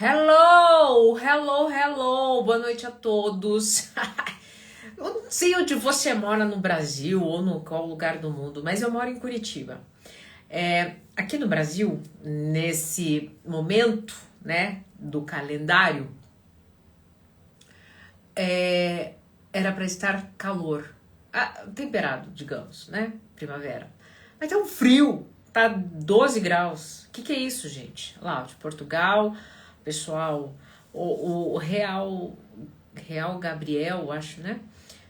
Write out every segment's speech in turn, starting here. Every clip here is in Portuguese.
Hello, hello, hello, boa noite a todos. Eu não sei onde você mora no Brasil ou no qual lugar do mundo, mas eu moro em Curitiba. Aqui no Brasil, nesse momento, né, do calendário, era para estar calor, temperado, digamos, né, primavera. Mas tá um frio, tá 12 graus. O que é isso, gente? Lá de Portugal, pessoal, o Real Gabriel, acho, né?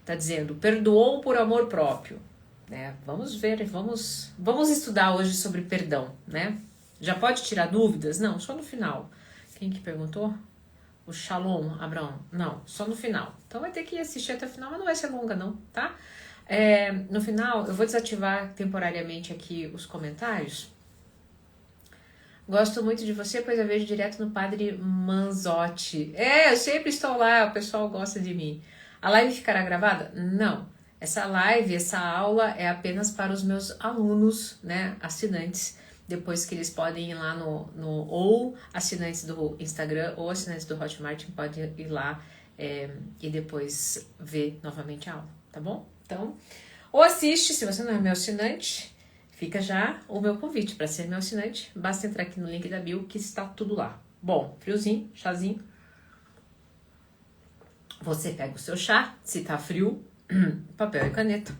Tá dizendo, perdoou por amor próprio, né? Vamos ver, vamos estudar hoje sobre perdão, né? Já pode tirar dúvidas? Não, só no final. Quem que perguntou? O Shalom, Abraão. Não, só no final. Então vai ter que assistir até o final, mas não vai ser longa não, tá? No final, eu vou desativar temporariamente aqui os comentários. Gosto muito de você, pois eu vejo direto no Padre Manzotti. Eu sempre estou lá, o pessoal gosta de mim. A live ficará gravada? Não. Essa live, essa aula é apenas para os meus alunos, né, assinantes. Depois que eles podem ir lá ou assinantes do Instagram ou assinantes do Hotmart podem ir lá e depois ver novamente a aula, tá bom? Então, ou assiste, se você não é meu assinante, fica já o meu convite para ser meu assinante. Basta entrar aqui no link da bio que está tudo lá. Bom, friozinho, chazinho. Você pega o seu chá, se tá frio, papel e caneta.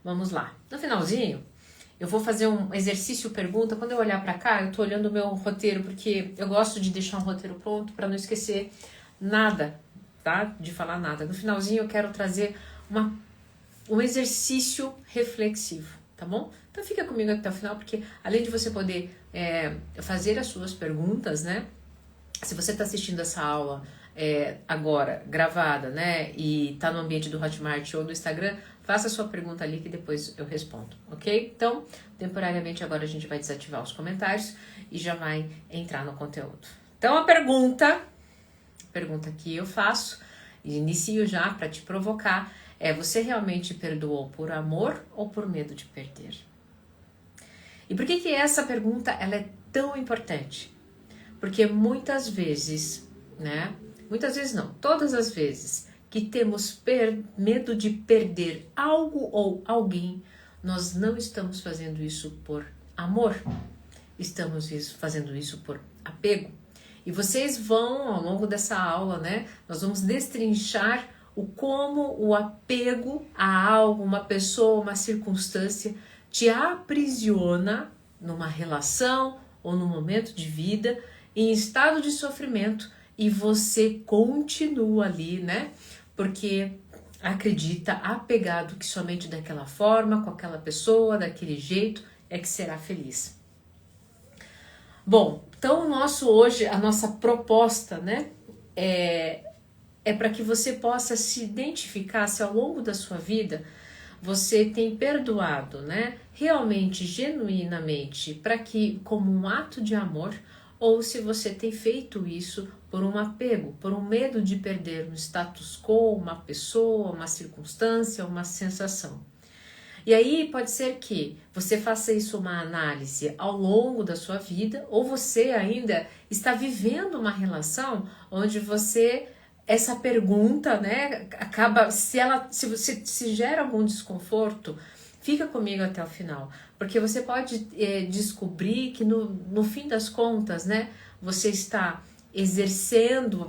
Vamos lá. No finalzinho, eu vou fazer um exercício pergunta. Quando eu olhar para cá, eu tô olhando o meu roteiro, porque eu gosto de deixar um roteiro pronto para não esquecer nada, tá? De falar nada. No finalzinho, eu quero trazer um exercício reflexivo, tá bom? Então fica comigo até o final, porque além de você poder fazer as suas perguntas, né? Se você está assistindo essa aula agora, gravada, né? E tá no ambiente do Hotmart ou do Instagram, faça a sua pergunta ali que depois eu respondo, ok? Então, temporariamente agora a gente vai desativar os comentários e já vai entrar no conteúdo. Então a pergunta que eu faço, e inicio já para te provocar, você realmente perdoou por amor ou por medo de perder? E por que essa pergunta ela é tão importante? Porque muitas vezes, né? Muitas vezes não, todas as vezes que temos medo de perder algo ou alguém, nós não estamos fazendo isso por amor, estamos fazendo isso por apego. E vocês vão, ao longo dessa aula, né? Nós vamos destrinchar como o apego a algo, uma pessoa, uma circunstância te aprisiona numa relação ou num momento de vida em estado de sofrimento e você continua ali, né? Porque acredita, apegado que somente daquela forma, com aquela pessoa, daquele jeito, é que será feliz. Bom, então hoje, a nossa proposta, né? É para que você possa se identificar se ao longo da sua vida você tem perdoado, né? Realmente, genuinamente, para que como um ato de amor, ou se você tem feito isso por um apego, por um medo de perder um status quo, uma pessoa, uma circunstância, uma sensação. E aí pode ser que você faça isso uma análise ao longo da sua vida, ou você ainda está vivendo uma relação onde essa pergunta, né, acaba, se gera algum desconforto, fica comigo até o final, porque você pode descobrir que no fim das contas, né, você está exercendo,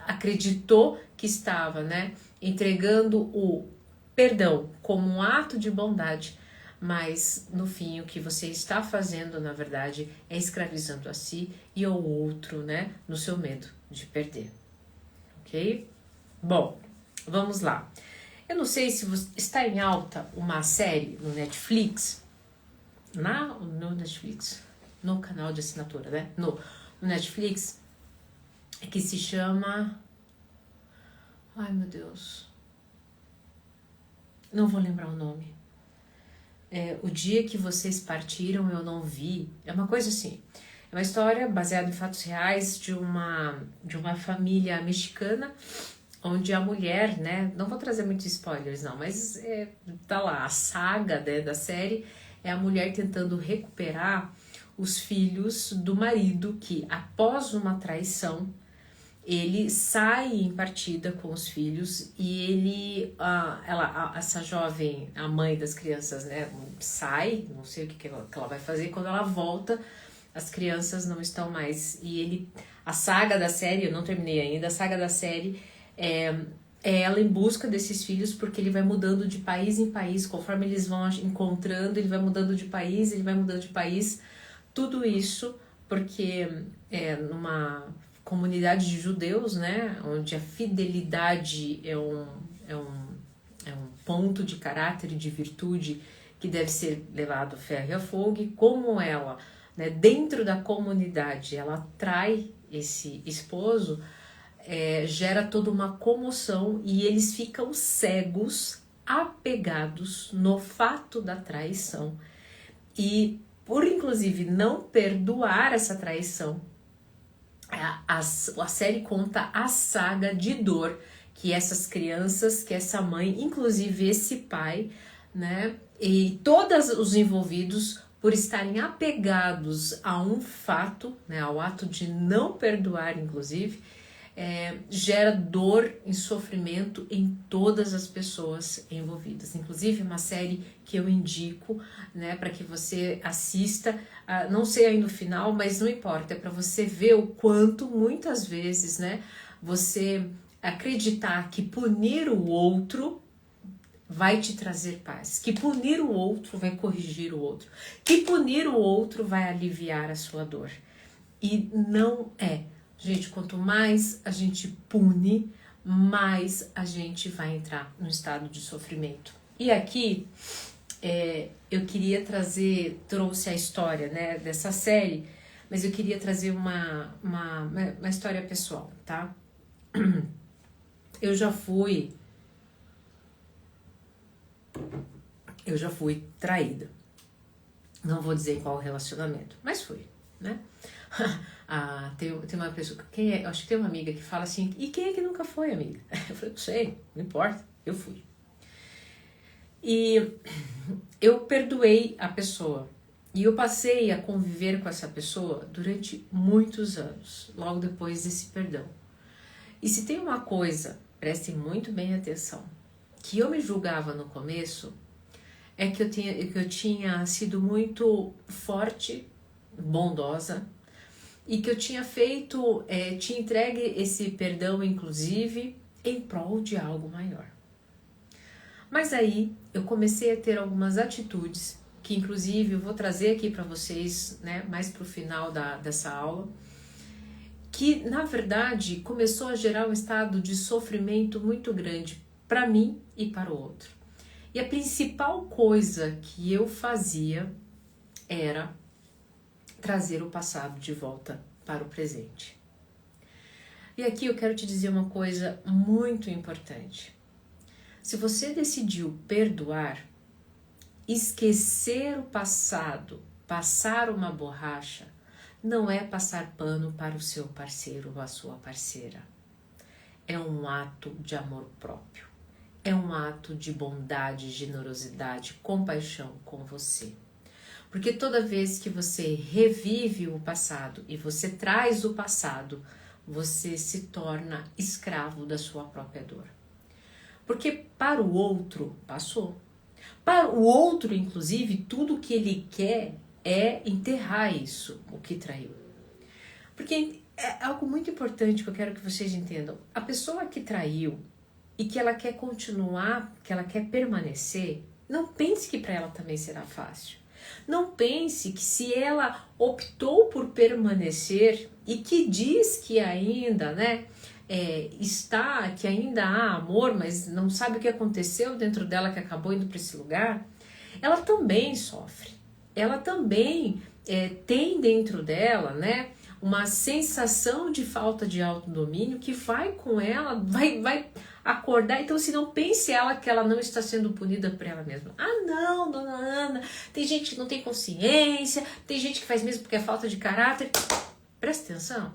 acreditou que estava, né, entregando o perdão como um ato de bondade, mas no fim o que você está fazendo, na verdade, é escravizando a si e ao outro, né, no seu medo de perder. Ok? Bom, vamos lá. Eu não sei se está em alta uma série no Netflix, no Netflix, no canal de assinatura, né? No Netflix, que se chama... Ai, meu Deus. Não vou lembrar o nome. O dia que vocês partiram, eu não vi. É uma coisa assim. É uma história baseada em fatos reais de uma família mexicana, onde a mulher, né, não vou trazer muitos spoilers não, mas tá lá, a saga, né, da série é a mulher tentando recuperar os filhos do marido que, após uma traição, ele sai em partida com os filhos e ele, essa jovem, a mãe das crianças, né, sai, não sei o que ela vai fazer, quando ela volta, as crianças não estão mais. E a saga da série, eu não terminei ainda, a saga da série é ela em busca desses filhos, porque ele vai mudando de país em país, conforme eles vão encontrando, ele vai mudando de país, tudo isso porque numa comunidade de judeus, né, onde a fidelidade é um ponto de caráter e de virtude que deve ser levado a ferro e a fogo, e como ela, né, dentro da comunidade, ela atrai esse esposo, gera toda uma comoção e eles ficam cegos, apegados no fato da traição. E por inclusive não perdoar essa traição, a série conta a saga de dor que essas crianças, que essa mãe, inclusive esse pai, né, e todos os envolvidos, por estarem apegados a um fato, né, ao ato de não perdoar, inclusive, gera dor e sofrimento em todas as pessoas envolvidas. Inclusive, uma série que eu indico, né, para que você assista, não sei ainda o final, mas não importa, é para você ver o quanto muitas vezes, né, você acreditar que punir o outro vai te trazer paz, que punir o outro vai corrigir o outro, que punir o outro vai aliviar a sua dor. E não é. Gente, quanto mais a gente pune, mais a gente vai entrar num estado de sofrimento. E aqui eu queria trouxe a história, né, dessa série, mas eu queria trazer uma história pessoal, tá? Eu já fui traída. Não vou dizer qual relacionamento, mas fui, né? Tem uma pessoa, acho que tem uma amiga que fala assim, e quem é que nunca foi, amiga? Eu falei, não sei, não importa, eu fui. E eu perdoei a pessoa, e eu passei a conviver com essa pessoa durante muitos anos, logo depois desse perdão. E se tem uma coisa, prestem muito bem atenção, que eu me julgava no começo, é que eu tinha sido muito forte, bondosa, e que eu tinha tinha entregue esse perdão, inclusive, em prol de algo maior. Mas aí eu comecei a ter algumas atitudes, que inclusive eu vou trazer aqui para vocês, né, mais para o final dessa aula, que na verdade começou a gerar um estado de sofrimento muito grande para mim e para o outro. E a principal coisa que eu fazia era trazer o passado de volta para o presente. E aqui eu quero te dizer uma coisa muito importante. Se você decidiu perdoar, esquecer o passado, passar uma borracha, não é passar pano para o seu parceiro ou a sua parceira. É um ato de amor próprio. É um ato de bondade, generosidade, compaixão com você. Porque toda vez que você revive o passado e você traz o passado, você se torna escravo da sua própria dor. Porque para o outro, passou. Para o outro, inclusive, tudo que ele quer é enterrar isso, o que traiu. Porque é algo muito importante que eu quero que vocês entendam. A pessoa que traiu e que ela quer continuar, que ela quer permanecer, não pense que para ela também será fácil. Não pense que se ela optou por permanecer e que diz que ainda, né, que ainda há amor, mas não sabe o que aconteceu dentro dela que acabou indo para esse lugar, ela também sofre. Ela também tem dentro dela, né, uma sensação de falta de autodomínio que vai com ela, vai acordar. Então, se não pense ela que ela não está sendo punida por ela mesma. Ah, não, dona Ana, tem gente que não tem consciência, tem gente que faz mesmo porque é falta de caráter. Presta atenção.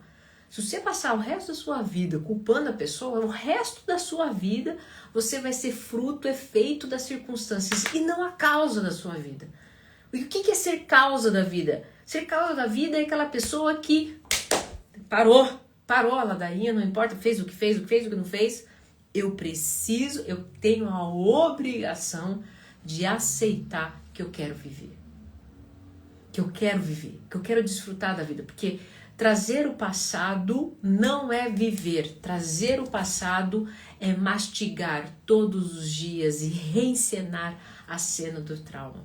Se você passar o resto da sua vida culpando a pessoa, o resto da sua vida você vai ser fruto, efeito das circunstâncias e não a causa da sua vida. E o que é ser causa da vida? Ser causa da vida é aquela pessoa que parou, parou a ladainha, não importa, fez, o que não fez. Eu tenho a obrigação de aceitar que eu quero viver. Que eu quero desfrutar da vida. Porque trazer o passado não é viver. Trazer o passado é mastigar todos os dias e reencenar a cena do trauma.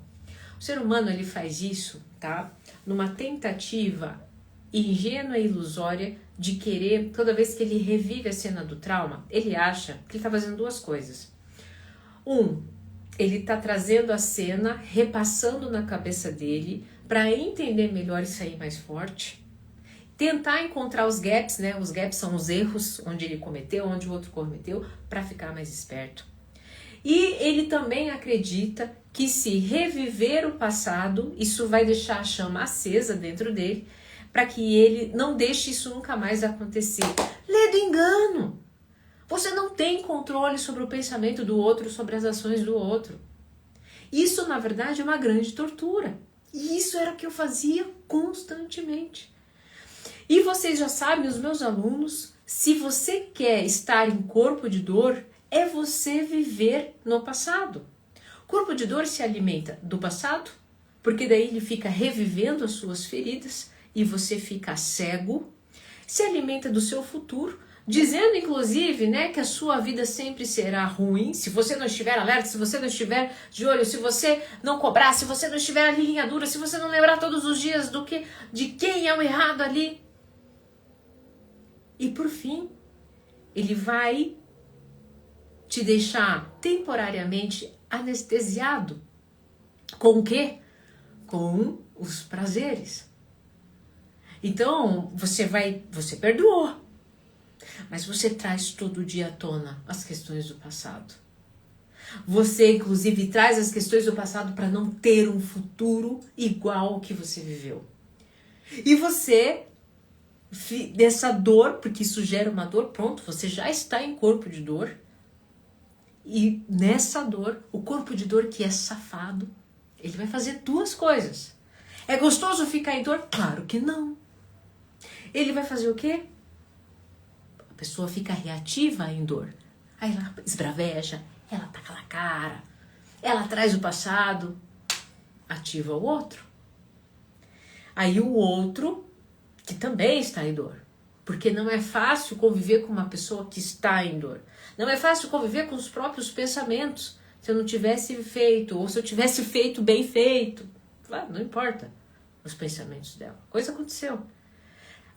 O ser humano, ele faz isso, tá? Numa tentativa ingênua e ilusória de querer, toda vez que ele revive a cena do trauma, ele acha que ele está fazendo duas coisas. Ele está trazendo a cena, repassando na cabeça dele, para entender melhor e sair mais forte. Tentar encontrar os gaps, né? Os gaps são os erros onde ele cometeu, onde o outro cometeu, para ficar mais esperto. E ele também acredita que se reviver o passado, isso vai deixar a chama acesa dentro dele, para que ele não deixe isso nunca mais acontecer. Lê do engano! Você não tem controle sobre o pensamento do outro, sobre as ações do outro. Isso, na verdade, é uma grande tortura. E isso era o que eu fazia constantemente. E vocês já sabem, os meus alunos, se você quer estar em corpo de dor, é você viver no passado. Corpo de dor se alimenta do passado, porque daí ele fica revivendo as suas feridas e você fica cego. Se alimenta do seu futuro, dizendo inclusive, né, que a sua vida sempre será ruim, se você não estiver alerta, se você não estiver de olho, se você não cobrar, se você não estiver ali em linha dura, se você não lembrar todos os dias de quem é o errado ali. E por fim, ele vai te deixar temporariamente anestesiado. Com o quê? Com os prazeres. Então, você perdoou, mas você traz todo dia à tona as questões do passado. Você, inclusive, traz as questões do passado para não ter um futuro igual ao que você viveu. E você, dessa dor, porque isso gera uma dor, pronto, você já está em corpo de dor. E nessa dor, o corpo de dor que é safado, ele vai fazer duas coisas. É gostoso ficar em dor? Claro que não. Ele vai fazer o quê? A pessoa fica reativa em dor. Aí ela esbraveja, ela taca na cara, ela traz o passado, ativa o outro. Aí o outro, que também está em dor. Porque não é fácil conviver com uma pessoa que está em dor. Não é fácil conviver com os próprios pensamentos. Se eu não tivesse feito, ou se eu tivesse feito bem feito. Não importa os pensamentos dela. Coisa aconteceu.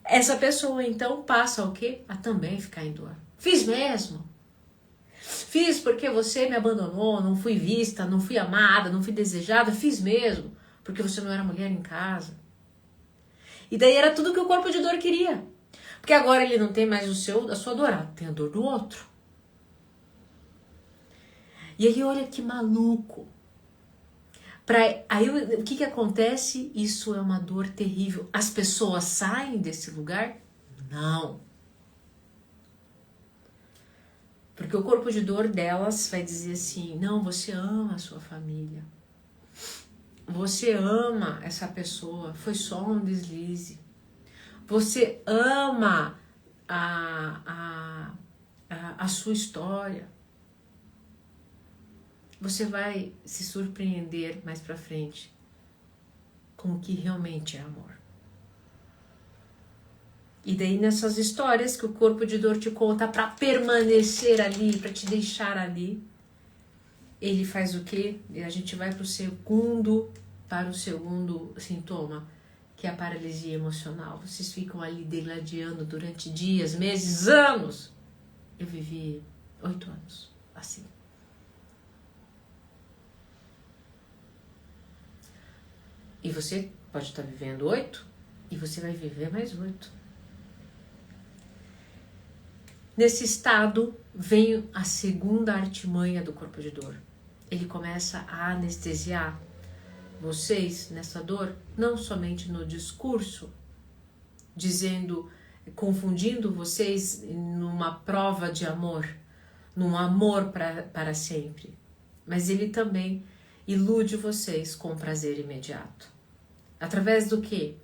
Essa pessoa, então, passa o quê? A também ficar em dor. Fiz mesmo. Fiz porque você me abandonou, não fui vista, não fui amada, não fui desejada. Fiz mesmo, porque você não era mulher em casa. E daí era tudo que o corpo de dor queria. Porque agora ele não tem mais a sua dor, tem a dor do outro. E aí olha que maluco. Aí o que acontece? Isso é uma dor terrível. As pessoas saem desse lugar? Não. Porque o corpo de dor delas vai dizer assim, não, você ama a sua família. Você ama essa pessoa, foi só um deslize. Você ama a sua história. Você vai se surpreender mais pra frente com o que realmente é amor. E daí nessas histórias que o corpo de dor te conta para permanecer ali, para te deixar ali, ele faz o quê? E a gente vai para o segundo sintoma, que é a paralisia emocional. Vocês ficam ali degladiando durante dias, meses, anos. Eu vivi 8 anos assim. E você pode estar vivendo 8 e você vai viver mais 8. Nesse estado vem a segunda artimanha do corpo de dor. Ele começa a anestesiar vocês nessa dor, não somente no discurso, confundindo vocês numa prova de amor, num amor para sempre, mas ele também ilude vocês com prazer imediato. Através do quê?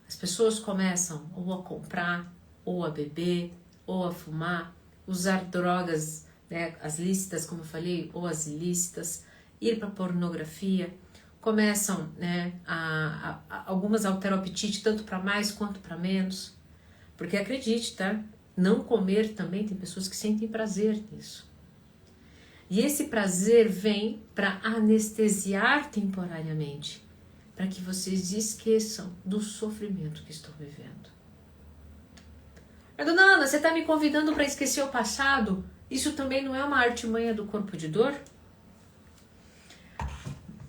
As pessoas começam ou a comprar, ou a beber, ou a fumar, usar drogas, né, as lícitas, como eu falei, ou as ilícitas, ir para pornografia, começam, né, algumas alteram o apetite tanto para mais quanto para menos, porque acredite, tá? Não comer também tem pessoas que sentem prazer nisso. E esse prazer vem para anestesiar temporariamente, para que vocês esqueçam do sofrimento que estão vivendo. Mas, dona Ana, você está me convidando para esquecer o passado? Isso também não é uma artimanha do corpo de dor?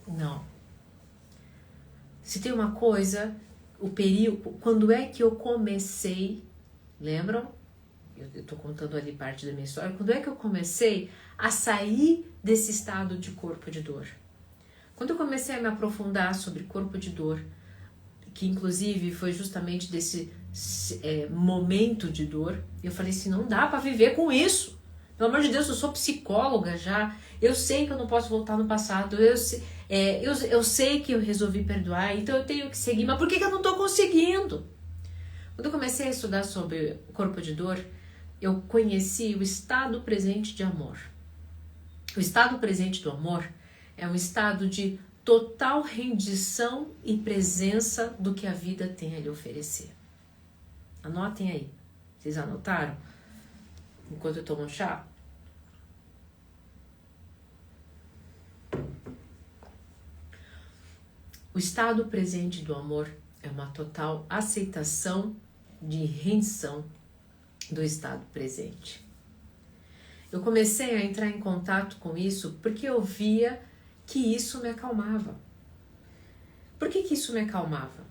Não. Se tem uma coisa, o período, quando é que eu comecei, lembram? Eu estou contando ali parte da minha história. Quando é que eu comecei a sair desse estado de corpo de dor? Quando eu comecei a me aprofundar sobre corpo de dor, que inclusive foi justamente desse momento de dor, eu falei assim, não dá para viver com isso. Pelo amor de Deus, eu sou psicóloga já, eu sei que eu não posso voltar no passado, eu sei que eu resolvi perdoar, então eu tenho que seguir, mas por que eu não estou conseguindo? Quando eu comecei a estudar sobre corpo de dor, eu conheci o estado presente de amor. O estado presente do amor é um estado de total rendição e presença do que a vida tem a lhe oferecer. Anotem aí. Vocês anotaram? Enquanto eu tomo um chá? O estado presente do amor é uma total aceitação de rendição do estado presente. Eu comecei a entrar em contato com isso porque eu via que isso me acalmava. Por que isso me acalmava?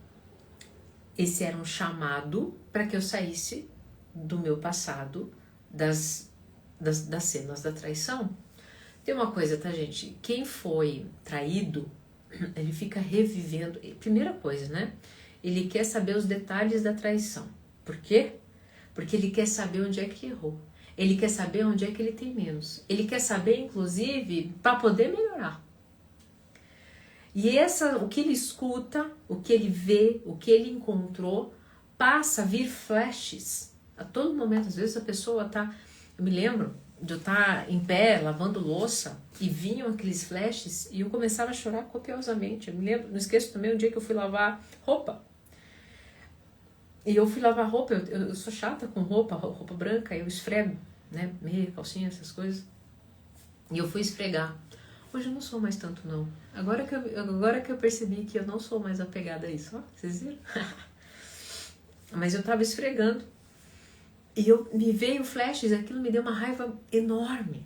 Esse era um chamado para que eu saísse do meu passado, das cenas da traição. Tem uma coisa, tá, gente? Quem foi traído, ele fica revivendo. Primeira coisa, né? Ele quer saber os detalhes da traição. Por quê? Porque ele quer saber onde é que errou. Ele quer saber onde é que ele tem menos. Ele quer saber, inclusive, para poder melhorar. E o que ele escuta, o que ele vê, o que ele encontrou, passa a vir flashes. A todo momento, às vezes a pessoa tá... Eu me lembro de eu estar em pé, lavando louça, e vinham aqueles flashes, e eu começava a chorar copiosamente. Eu me lembro, não esqueço também o dia que eu fui lavar roupa. E eu fui lavar roupa, eu sou chata com roupa branca, eu esfrego, né, meia, calcinha, essas coisas. E eu fui esfregar. Hoje eu não sou mais tanto, não. Agora que eu percebi que eu não sou mais apegada a isso. Ó, vocês viram? Mas eu tava esfregando. E me veio flashes, aquilo me deu uma raiva enorme.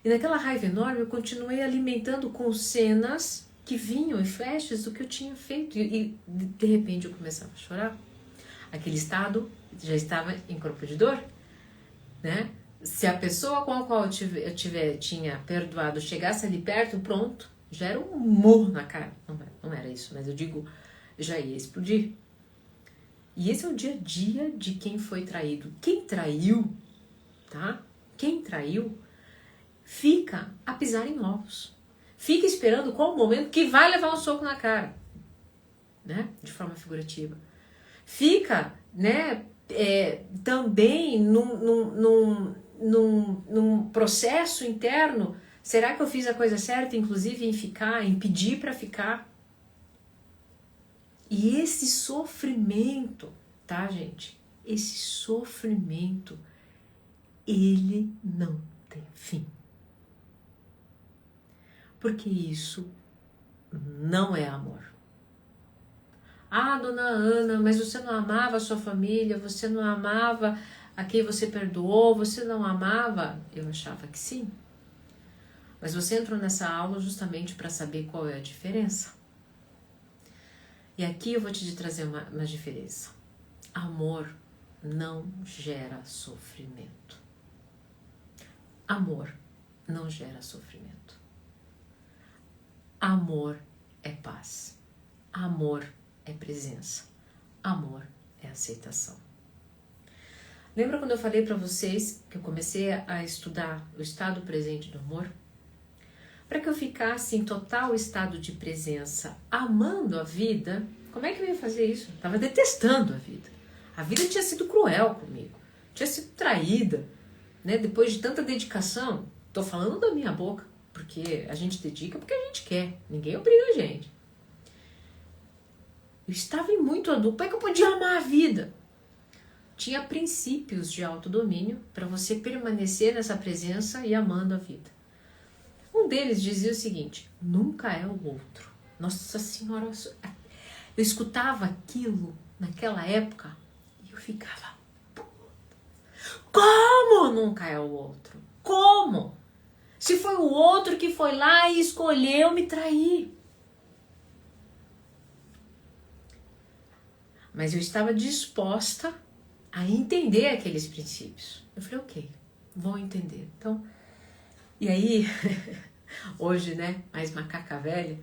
E naquela raiva enorme eu continuei alimentando com cenas que vinham em flashes do que eu tinha feito. E de repente eu começava a chorar. Aquele estado já estava em corpo de dor, né? Se a pessoa com a qual eu tinha perdoado chegasse ali perto, pronto, já era um murro na cara. Não era isso, mas eu digo, já ia explodir. E esse é o dia a dia de quem foi traído. Quem traiu, tá? Quem traiu, fica a pisar em ovos. Fica esperando qual o momento que vai levar um soco na cara, né? De forma figurativa. Fica, né? Também num processo interno, será que eu fiz a coisa certa, inclusive em pedir para ficar? E esse sofrimento, tá, gente? Esse sofrimento, ele não tem fim. Porque isso não é amor. Ah, dona Ana, mas você não amava a sua família, você não amava a quem você perdoou, você não amava? Eu achava que sim. Mas você entrou nessa aula justamente para saber qual é a diferença. E aqui eu vou te trazer uma diferença. Amor não gera sofrimento. Amor não gera sofrimento. Amor é paz. Amor é presença. Amor é aceitação. Lembra quando eu falei para vocês que eu comecei a estudar o estado presente do amor? Para que eu ficasse em total estado de presença, amando a vida, como é que eu ia fazer isso? Eu estava detestando a vida. A vida tinha sido cruel comigo. Tinha sido traída, né? Depois de tanta dedicação. Tô falando da minha boca, porque a gente dedica porque a gente quer. Ninguém obriga a gente. Eu estava em muito adulto. Como é que eu podia amar a vida? Tinha princípios de autodomínio para você permanecer nessa presença e amando a vida. Um deles dizia o seguinte: nunca é o outro. Nossa Senhora, eu escutava aquilo naquela época e eu ficava: como nunca é o outro? Como? Se foi o outro que foi lá e escolheu me trair. Mas eu estava disposta a entender aqueles princípios. Eu falei, ok, vou entender. Então, e aí, hoje, né, mais macaca velha,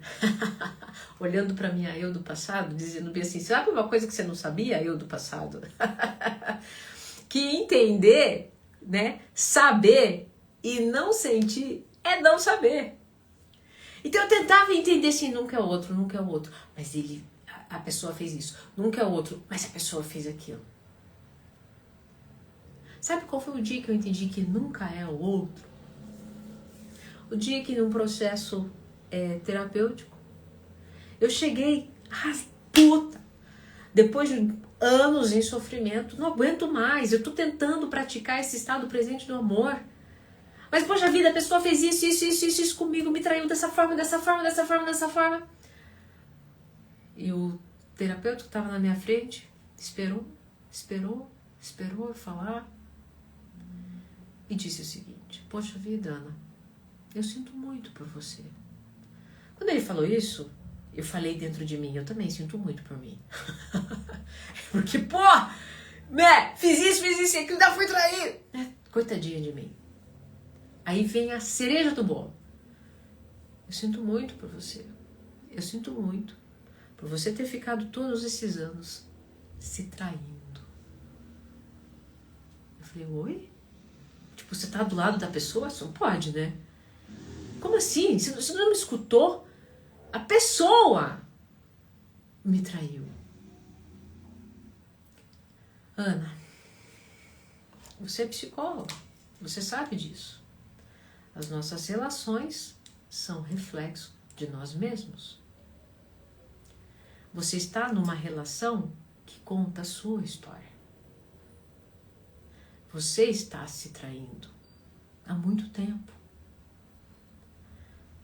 olhando para minha eu do passado, dizendo bem assim, sabe uma coisa que você não sabia, eu do passado? Que entender, né, saber e não sentir é não saber. Então eu tentava entender assim, nunca é o outro, nunca é o outro. Mas a pessoa fez isso, nunca é o outro, mas a pessoa fez aquilo. Sabe qual foi o dia que eu entendi que nunca é o outro? O dia que num processo terapêutico, eu cheguei puta, depois de anos em sofrimento, não aguento mais, eu tô tentando praticar esse estado presente do amor. Mas, poxa vida, a pessoa fez isso comigo, me traiu dessa forma. E o terapeuta que estava na minha frente esperou eu falar e disse o seguinte: poxa vida, Ana, eu sinto muito por você. Quando ele falou isso, eu falei dentro de mim, eu também sinto muito por mim. Porque, né, fiz isso e aquilo, ainda fui traído. Coitadinha de mim. Aí vem a cereja do bolo. Eu sinto muito por você. Eu sinto muito por você ter ficado todos esses anos se traindo. Eu falei, oi? Tipo, você tá do lado da pessoa? Isso não pode, né? Como assim? Você não me escutou? A pessoa me traiu. Ana, você é psicóloga. Você sabe disso. As nossas relações são reflexo de nós mesmos. Você está numa relação que conta a sua história. Você está se traindo há muito tempo.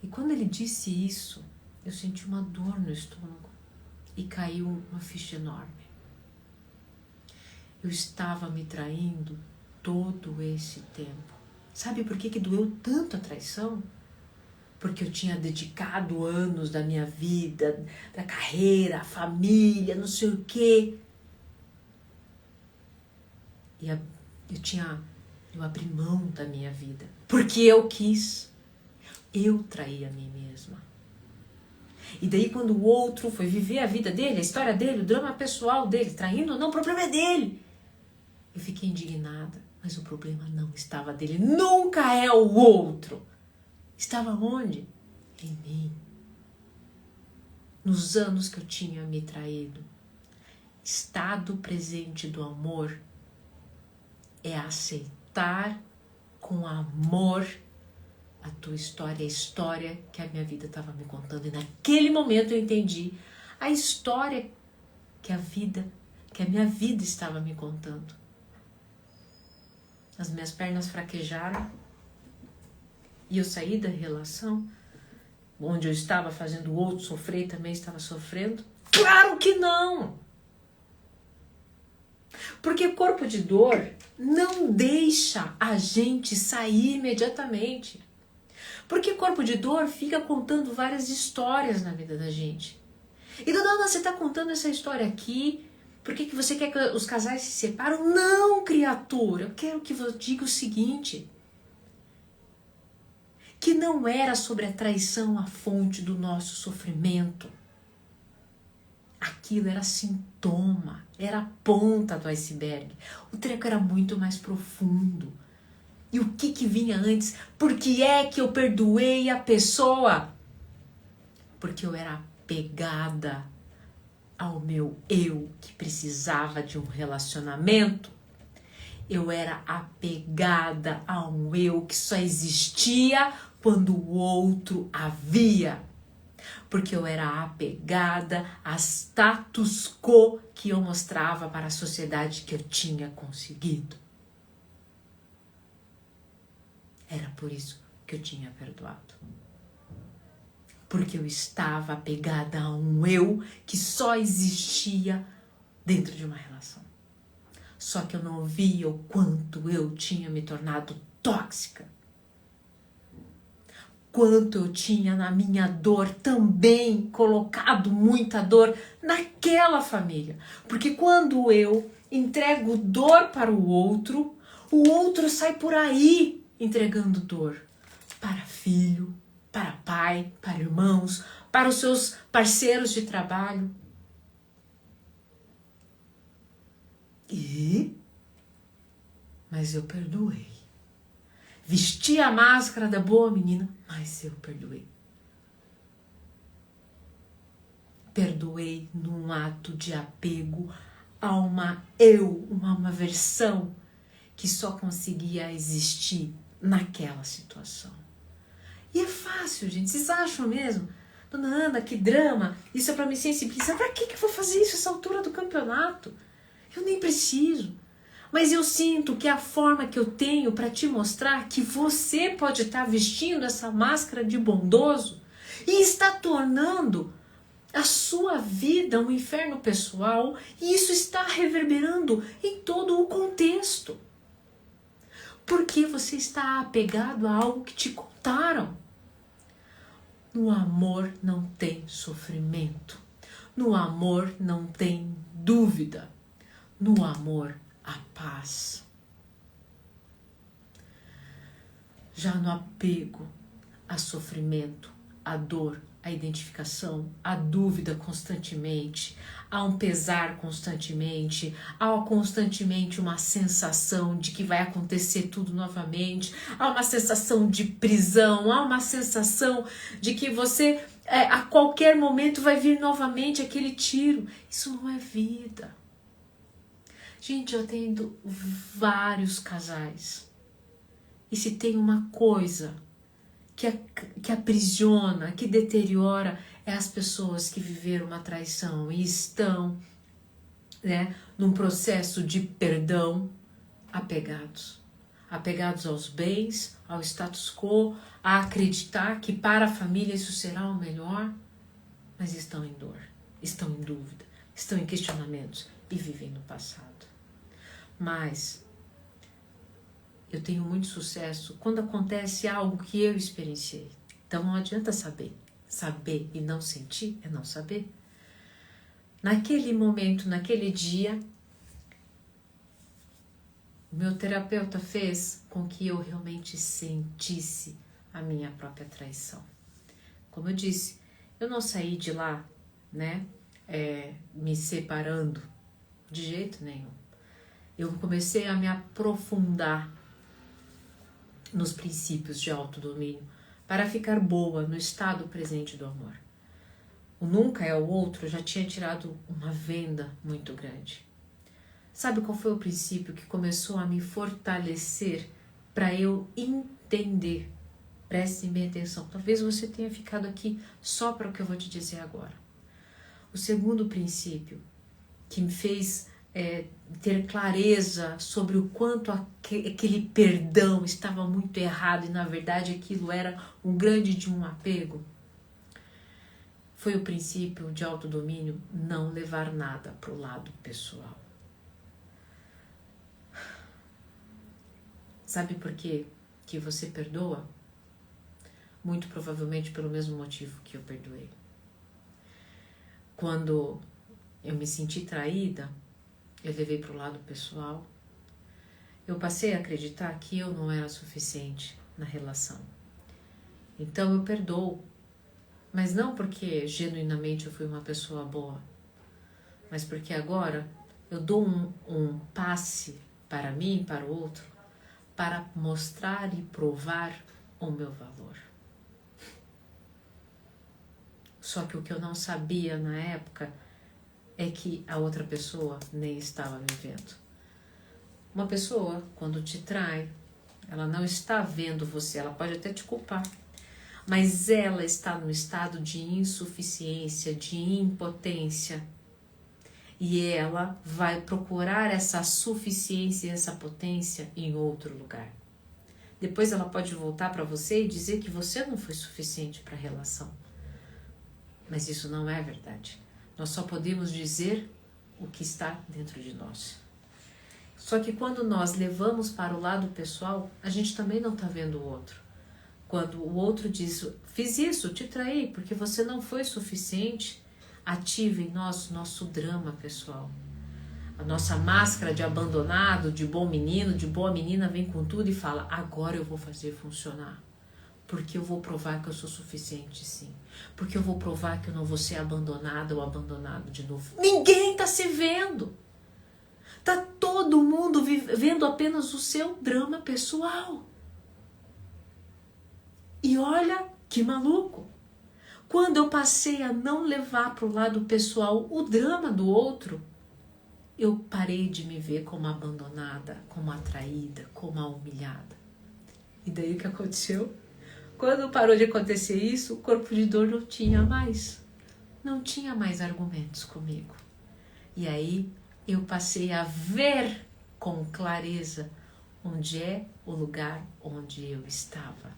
E quando ele disse isso, eu senti uma dor no estômago e caiu uma ficha enorme. Eu estava me traindo todo esse tempo. Sabe por que doeu tanto a traição? Porque eu tinha dedicado anos da minha vida, da carreira, família, não sei o quê. E eu abri mão da minha vida. Porque eu quis. Eu traí a mim mesma. E daí quando o outro foi viver a vida dele, a história dele, o drama pessoal dele, traindo ou não, o problema é dele. Eu fiquei indignada. Mas o problema não estava dele. Nunca é o outro. Estava onde? Em mim. Nos anos que eu tinha me traído. Estado presente do amor é aceitar com amor a tua história, a história que a minha vida estava me contando. E naquele momento eu entendi a história que a minha vida estava me contando. As minhas pernas fraquejaram e eu saí da relação onde eu estava fazendo o outro sofrer e também estava sofrendo. Claro que não! Porque corpo de dor não deixa a gente sair imediatamente. Porque corpo de dor fica contando várias histórias na vida da gente. E dona, você está contando essa história aqui. Por que você quer que os casais se separam? Não, criatura. Eu quero que você diga o seguinte. Que não era sobre a traição a fonte do nosso sofrimento. Aquilo era sintoma. Era a ponta do iceberg. O treco era muito mais profundo. E o que vinha antes? Por que é que eu perdoei a pessoa? Porque eu era apegada ao meu eu que precisava de um relacionamento. Eu era apegada a um eu que só existia quando o outro havia. Porque eu era apegada a status quo que eu mostrava para a sociedade que eu tinha conseguido. Era por isso que eu tinha perdoado. Porque eu estava apegada a um eu que só existia dentro de uma relação. Só que eu não via o quanto eu tinha me tornado tóxica. Quanto eu tinha na minha dor também colocado muita dor naquela família. Porque quando eu entrego dor para o outro sai por aí entregando dor para filho, para pai, para irmãos, para os seus parceiros de trabalho. Mas eu perdoei. Vesti a máscara da boa menina, mas eu perdoei. Perdoei num ato de apego a uma versão que só conseguia existir naquela situação. E é fácil, gente. Vocês acham mesmo? Dona Ana, que drama. Isso é pra me sensibilizar. Pra que eu vou fazer isso essa altura do campeonato? Eu nem preciso. Mas eu sinto que é a forma que eu tenho para te mostrar que você pode estar vestindo essa máscara de bondoso e está tornando a sua vida um inferno pessoal, e isso está reverberando em todo o contexto. Porque você está apegado a algo que te contaram. No amor não tem sofrimento. No amor não tem dúvida. No amor, a paz. Já no apego a sofrimento, a dor, a identificação, a dúvida constantemente, há um pesar constantemente, há constantemente uma sensação de que vai acontecer tudo novamente, há uma sensação de prisão, há uma sensação de que você a qualquer momento vai vir novamente aquele tiro. Isso não é vida. Gente, eu atendo vários casais. E se tem uma coisa que aprisiona, que deteriora, é as pessoas que viveram uma traição e estão, num processo de perdão, apegados. Apegados aos bens, ao status quo, a acreditar que para a família isso será o melhor, mas estão em dor, estão em dúvida, estão em questionamentos e vivem no passado. Mas eu tenho muito sucesso quando acontece algo que eu experienciei. Então não adianta saber. Saber e não sentir é não saber. Naquele momento, naquele dia, o meu terapeuta fez com que eu realmente sentisse a minha própria traição. Como eu disse, eu não saí de lá, me separando de jeito nenhum. Eu comecei a me aprofundar nos princípios de autodomínio para ficar boa no estado presente do amor. O nunca é o outro já tinha tirado uma venda muito grande. Sabe qual foi o princípio que começou a me fortalecer para eu entender? Preste bem atenção. Talvez você tenha ficado aqui só para o que eu vou te dizer agora. O segundo princípio que me fez ter clareza sobre o quanto aquele perdão estava muito errado e na verdade aquilo era um grande de um apego, foi o princípio de autodomínio, não levar nada para o lado pessoal. Sabe por quê que você perdoa? Muito provavelmente pelo mesmo motivo que eu perdoei. Quando eu me senti traída, eu levei para o lado pessoal. Eu passei a acreditar que eu não era suficiente na relação. Então eu perdoo. Mas não porque genuinamente eu fui uma pessoa boa. Mas porque agora eu dou um passe para mim e para o outro para mostrar e provar o meu valor. Só que o que eu não sabia na época é que a outra pessoa nem estava vivendo. Uma pessoa, quando te trai, ela não está vendo você, ela pode até te culpar, mas ela está num estado de insuficiência, de impotência, e ela vai procurar essa suficiência e essa potência em outro lugar. Depois ela pode voltar para você e dizer que você não foi suficiente para a relação. Mas isso não é verdade. Nós só podemos dizer o que está dentro de nós. Só que quando nós levamos para o lado pessoal, a gente também não está vendo o outro. Quando o outro diz, fiz isso, te traí, porque você não foi suficiente, ativa em nós nosso drama pessoal. A nossa máscara de abandonado, de bom menino, de boa menina vem com tudo e fala, agora eu vou fazer funcionar. Porque eu vou provar que eu sou suficiente, sim. Porque eu vou provar que eu não vou ser abandonada ou abandonado de novo. Ninguém está se vendo. Tá todo mundo vivendo apenas o seu drama pessoal. E olha que maluco. Quando eu passei a não levar para o lado pessoal o drama do outro, eu parei de me ver como abandonada, como atraída, como a humilhada. E daí o que aconteceu? Quando parou de acontecer isso, o corpo de dor não tinha mais argumentos comigo. E aí eu passei a ver com clareza onde é o lugar onde eu estava.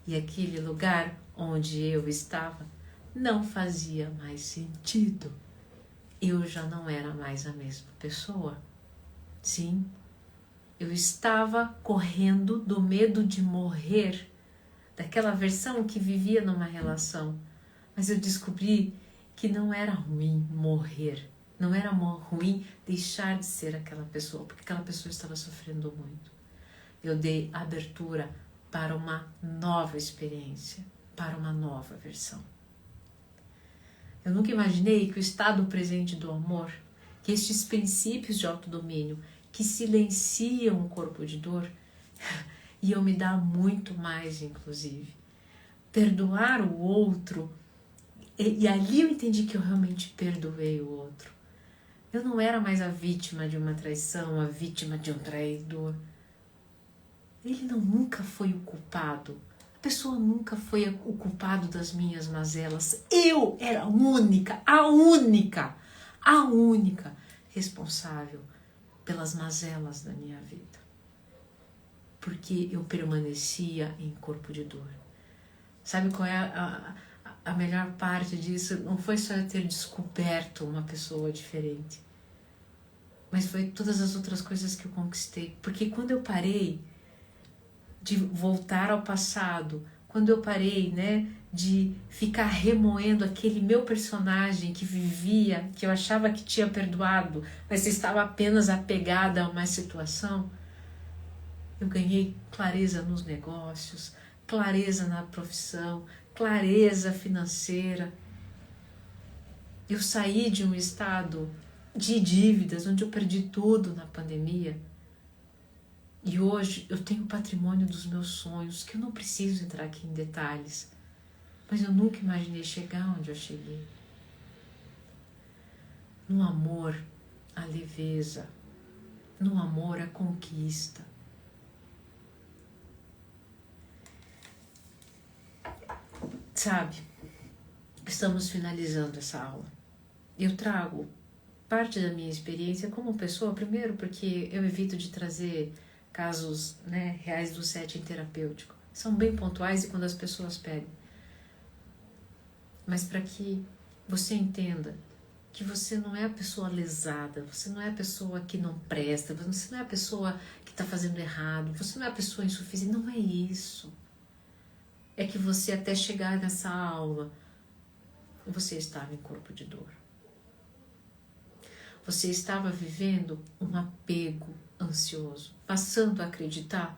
E aquele lugar onde eu estava não fazia mais sentido. Eu já não era mais a mesma pessoa. Sim, eu estava correndo do medo de morrer, daquela versão que vivia numa relação. Mas eu descobri que não era ruim morrer, não era ruim deixar de ser aquela pessoa, porque aquela pessoa estava sofrendo muito. Eu dei abertura para uma nova experiência, para uma nova versão. Eu nunca imaginei que o estado presente do amor, que estes princípios de autodomínio que silenciam o corpo de dor, iam me dar muito mais, inclusive. Perdoar o outro, e ali eu entendi que eu realmente perdoei o outro. Eu não era mais a vítima de uma traição, a vítima de um traidor. Ele nunca foi o culpado. A pessoa nunca foi o culpado das minhas mazelas. Eu era a única responsável pelas mazelas da minha vida. Porque eu permanecia em corpo de dor. Sabe qual é a melhor parte disso? Não foi só eu ter descoberto uma pessoa diferente, mas foi todas as outras coisas que eu conquistei. Porque quando eu parei de voltar ao passado, quando eu parei, de ficar remoendo aquele meu personagem que vivia, que eu achava que tinha perdoado, mas estava apenas apegada a uma situação, eu ganhei clareza nos negócios, clareza na profissão, clareza financeira. Eu saí de um estado de dívidas, onde eu perdi tudo na pandemia. E hoje eu tenho o patrimônio dos meus sonhos, que eu não preciso entrar aqui em detalhes, mas eu nunca imaginei chegar onde eu cheguei. No amor, a leveza. No amor, a conquista. Sabe, estamos finalizando essa aula. Eu trago parte da minha experiência como pessoa, primeiro porque eu evito de trazer casos reais do setting terapêutico. São bem pontuais e quando as pessoas pedem. Mas para que você entenda que você não é a pessoa lesada, você não é a pessoa que não presta, você não é a pessoa que está fazendo errado, você não é a pessoa insuficiente, não é isso. É que você até chegar nessa aula, você estava em corpo de dor. Você estava vivendo um apego ansioso, passando a acreditar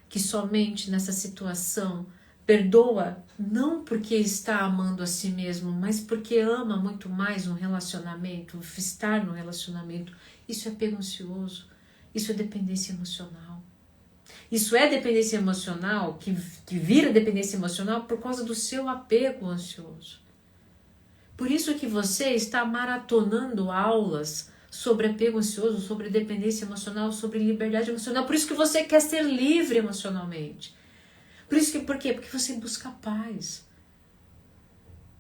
que somente nessa situação perdoa não porque está amando a si mesmo, mas porque ama muito mais um relacionamento, estar no relacionamento. Isso é apego ansioso, isso é dependência emocional. Isso é dependência emocional, que vira dependência emocional por causa do seu apego ansioso. Por isso que você está maratonando aulas sobre apego ansioso, sobre dependência emocional, sobre liberdade emocional. Por isso que você quer ser livre emocionalmente. Por quê? Porque você busca paz.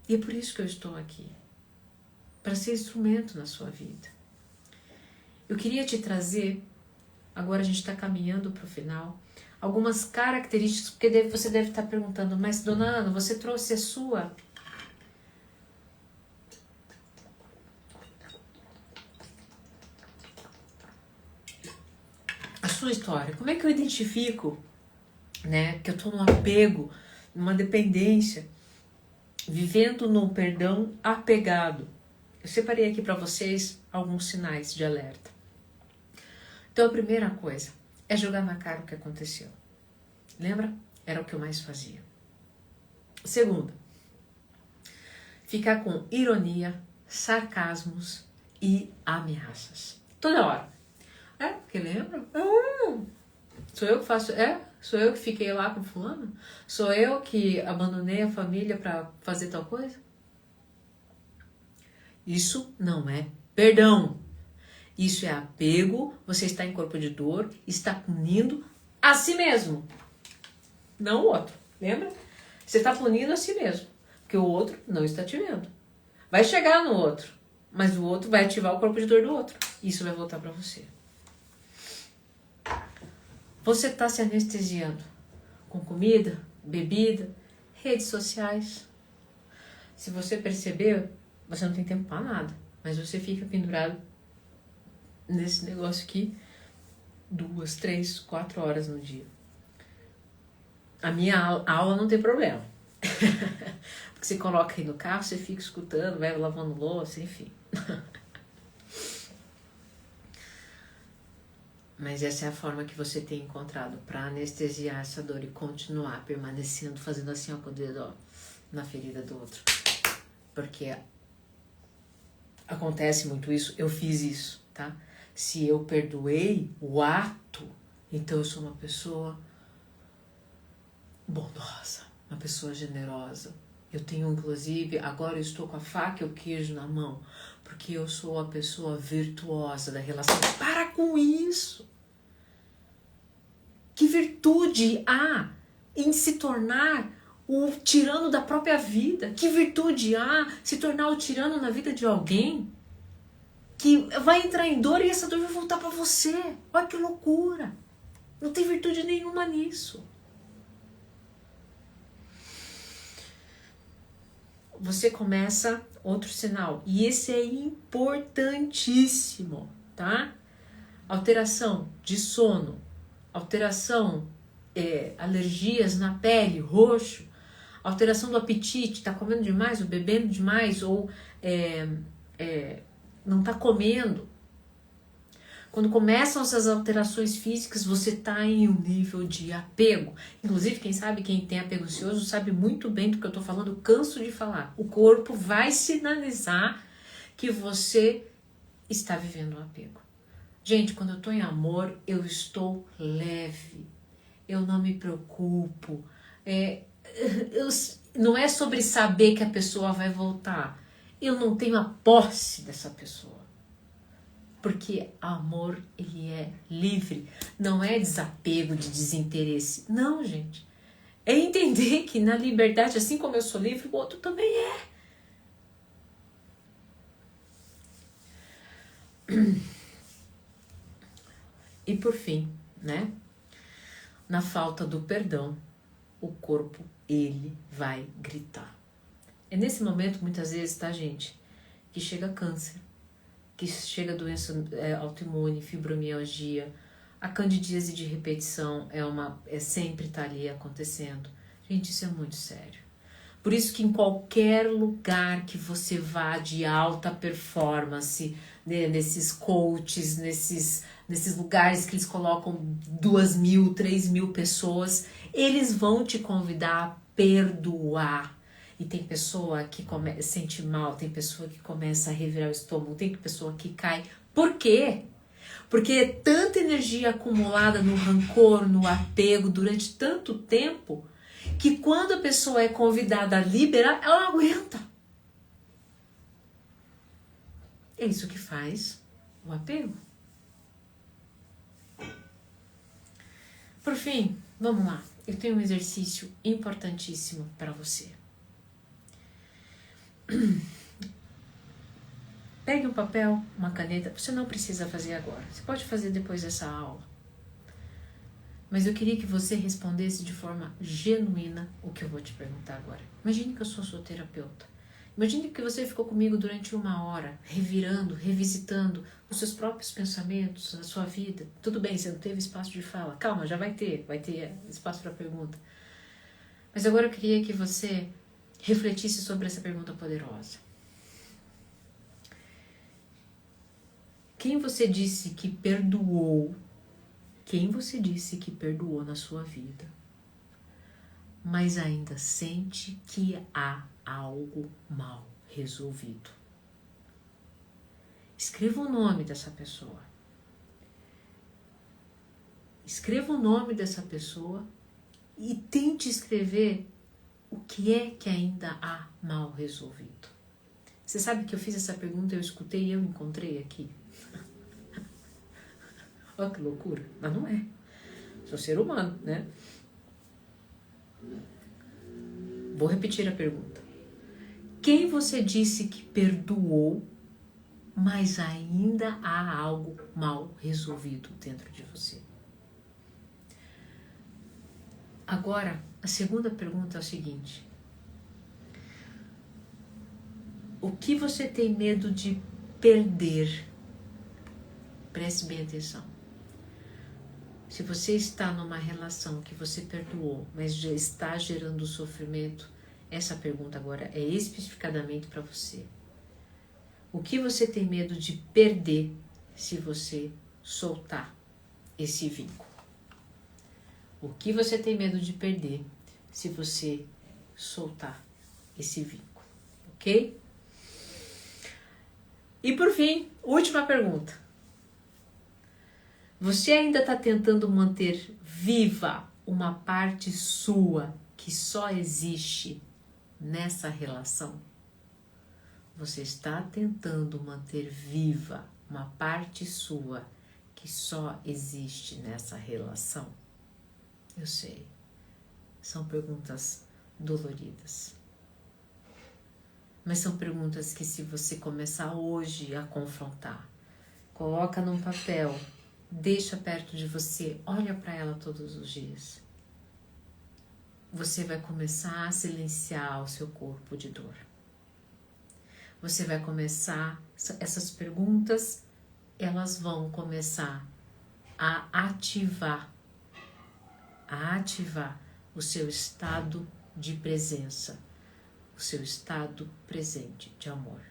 E é por isso que eu estou aqui. Para ser instrumento na sua vida. Eu queria te trazer, agora a gente está caminhando para o final, algumas características, porque você deve estar perguntando, mas dona Ana, você trouxe a sua história. Como é que eu identifico, né, que eu estou num apego, numa dependência, vivendo num perdão apegado? Eu separei aqui para vocês alguns sinais de alerta. Então a primeira coisa é jogar na cara o que aconteceu. Lembra? Era o que eu mais fazia. Segunda, ficar com ironia, sarcasmos e ameaças. Toda hora. Porque lembra? Sou eu que faço. Sou eu que fiquei lá com fulano? Sou eu que abandonei a família para fazer tal coisa? Isso não é perdão. Isso é apego, você está em corpo de dor, está punindo a si mesmo, não o outro. Lembra? Você está punindo a si mesmo, porque o outro não está te vendo. Vai chegar no outro, mas o outro vai ativar o corpo de dor do outro. Isso vai voltar para você. Você está se anestesiando com comida, bebida, redes sociais. Se você perceber, você não tem tempo para nada, mas você fica pendurado nesse negócio aqui 2, 3, 4 horas no dia. A minha aula não tem problema. Porque você coloca aí no carro, você fica escutando, vai lavando louça, enfim. Mas essa é a forma que você tem encontrado para anestesiar essa dor e continuar permanecendo, fazendo assim, ó, com o dedo, ó, na ferida do outro. Porque acontece muito isso, eu fiz isso, tá? Se eu perdoei o ato, então eu sou uma pessoa bondosa, uma pessoa generosa. Eu tenho, inclusive, agora eu estou com a faca e o queijo na mão, porque eu sou a pessoa virtuosa da relação. Para com isso! Que virtude há em se tornar o tirano da própria vida? Que virtude há se tornar o tirano na vida de alguém? Que vai entrar em dor e essa dor vai voltar para você. Olha que loucura. Não tem virtude nenhuma nisso. Você começa outro sinal. E esse é importantíssimo, tá? Alteração de sono. Alteração, alergias na pele, roxo. Alteração do apetite. Tá comendo demais ou bebendo demais ou não está comendo. Quando começam essas alterações físicas, você está em um nível de apego. Inclusive, quem tem apego ansioso sabe muito bem do que eu estou falando, eu canso de falar. O corpo vai sinalizar que você está vivendo um apego. Gente, quando eu estou em amor, eu estou leve. Eu não me preocupo. Não é sobre saber que a pessoa vai voltar. Eu não tenho a posse dessa pessoa. Porque amor, ele é livre. Não é desapego de desinteresse. Não, gente. É entender que na liberdade, assim como eu sou livre, o outro também é. E por fim, né? Na falta do perdão, o corpo, ele vai gritar. É nesse momento, muitas vezes, tá, gente, que chega câncer, que chega doença autoimune, fibromialgia, a candidíase de repetição sempre tá ali acontecendo. Gente, isso é muito sério. Por isso que em qualquer lugar que você vá de alta performance, né, nesses coaches, nesses lugares que eles colocam 2.000, 3.000 pessoas, eles vão te convidar a perdoar. E tem pessoa que sente mal, tem pessoa que começa a revirar o estômago, tem pessoa que cai. Por quê? Porque é tanta energia acumulada no rancor, no apego durante tanto tempo, que quando a pessoa é convidada a liberar, ela não aguenta. É isso que faz o apego. Por fim, vamos lá. Eu tenho um exercício importantíssimo para você. Pegue um papel, uma caneta. Você não precisa fazer agora. Você pode fazer depois dessa aula. Mas eu queria que você respondesse de forma genuína o que eu vou te perguntar agora. Imagine que eu sou sua terapeuta. Imagine que você ficou comigo durante 1 hora, revirando, revisitando os seus próprios pensamentos, a sua vida. Tudo bem, você não teve espaço de fala. Calma, já vai ter espaço para pergunta. Mas agora eu queria que você refletisse sobre essa pergunta poderosa. Quem você disse que perdoou? Quem você disse que perdoou na sua vida, mas ainda sente que há algo mal resolvido? Escreva o nome dessa pessoa. Escreva o nome dessa pessoa e tente escrever o que é que ainda há mal resolvido. Você sabe que eu fiz essa pergunta, eu escutei e eu encontrei aqui. Olha que loucura, mas não é. Sou ser humano, né? Vou repetir a pergunta. Quem você disse que perdoou, mas ainda há algo mal resolvido dentro de você? Agora, a segunda pergunta é o seguinte. O que você tem medo de perder? Preste bem atenção. Se você está numa relação que você perdoou, mas já está gerando sofrimento, essa pergunta agora é especificadamente para você. O que você tem medo de perder se você soltar esse vínculo? O que você tem medo de perder se você soltar esse vínculo? Ok? E por fim, última pergunta. Você ainda está tentando manter viva uma parte sua que só existe nessa relação? Você está tentando manter viva uma parte sua que só existe nessa relação? Eu sei, são perguntas doloridas. Mas são perguntas que, se você começar hoje a confrontar, coloca num papel, deixa perto de você, olha para ela todos os dias. Você vai começar a silenciar o seu corpo de dor. Você vai começar, essas perguntas, elas vão começar a ativar o seu estado de presença, o seu estado presente de amor.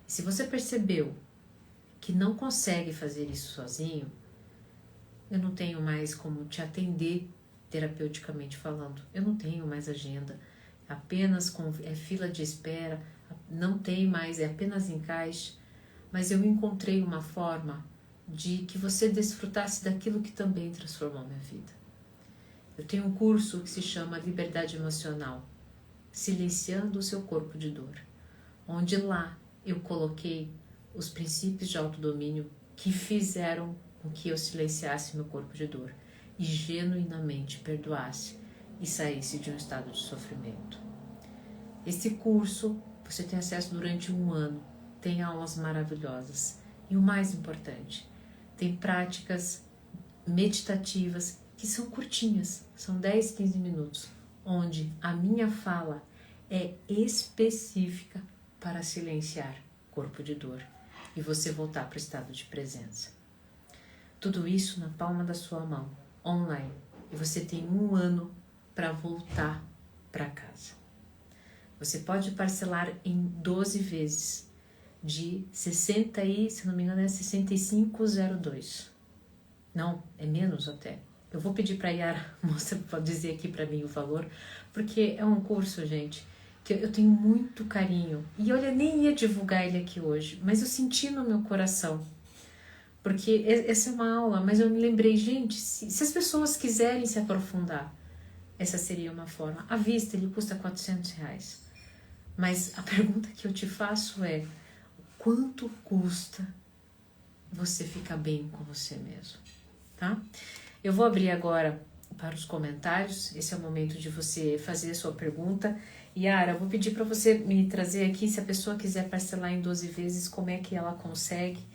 E se você percebeu que não consegue fazer isso sozinho, eu não tenho mais como te atender terapeuticamente falando. Eu não tenho mais agenda, apenas é fila de espera, não tem mais, é apenas encaixe. Mas eu encontrei uma forma de que você desfrutasse daquilo que também transformou minha vida. Eu tenho um curso que se chama Liberdade Emocional, Silenciando o Seu Corpo de Dor, onde lá eu coloquei os princípios de autodomínio que fizeram com que eu silenciasse meu corpo de dor e genuinamente perdoasse e saísse de um estado de sofrimento. Esse curso você tem acesso durante 1 ano, tem aulas maravilhosas e o mais importante, tem práticas meditativas que são curtinhas, são 10, 15 minutos, onde a minha fala é específica para silenciar corpo de dor e você voltar para o estado de presença. Tudo isso na palma da sua mão, online. E você tem 1 ano para voltar para casa. Você pode parcelar em 12 vezes de 60 e, se não me engano, é 65,02. Não, é menos até. Eu vou pedir para a Yara, moça, pode dizer aqui para mim o valor, porque é um curso, gente, que eu tenho muito carinho. E olha, nem ia divulgar ele aqui hoje, mas eu senti no meu coração. Porque essa é uma aula, mas eu me lembrei, gente, se as pessoas quiserem se aprofundar, essa seria uma forma. À vista, ele custa R$400. Mas a pergunta que eu te faço é, quanto custa você ficar bem com você mesmo, tá? Eu vou abrir agora para os comentários. Esse é o momento de você fazer a sua pergunta. Yara, eu vou pedir para você me trazer aqui, se a pessoa quiser parcelar em 12 vezes, como é que ela consegue.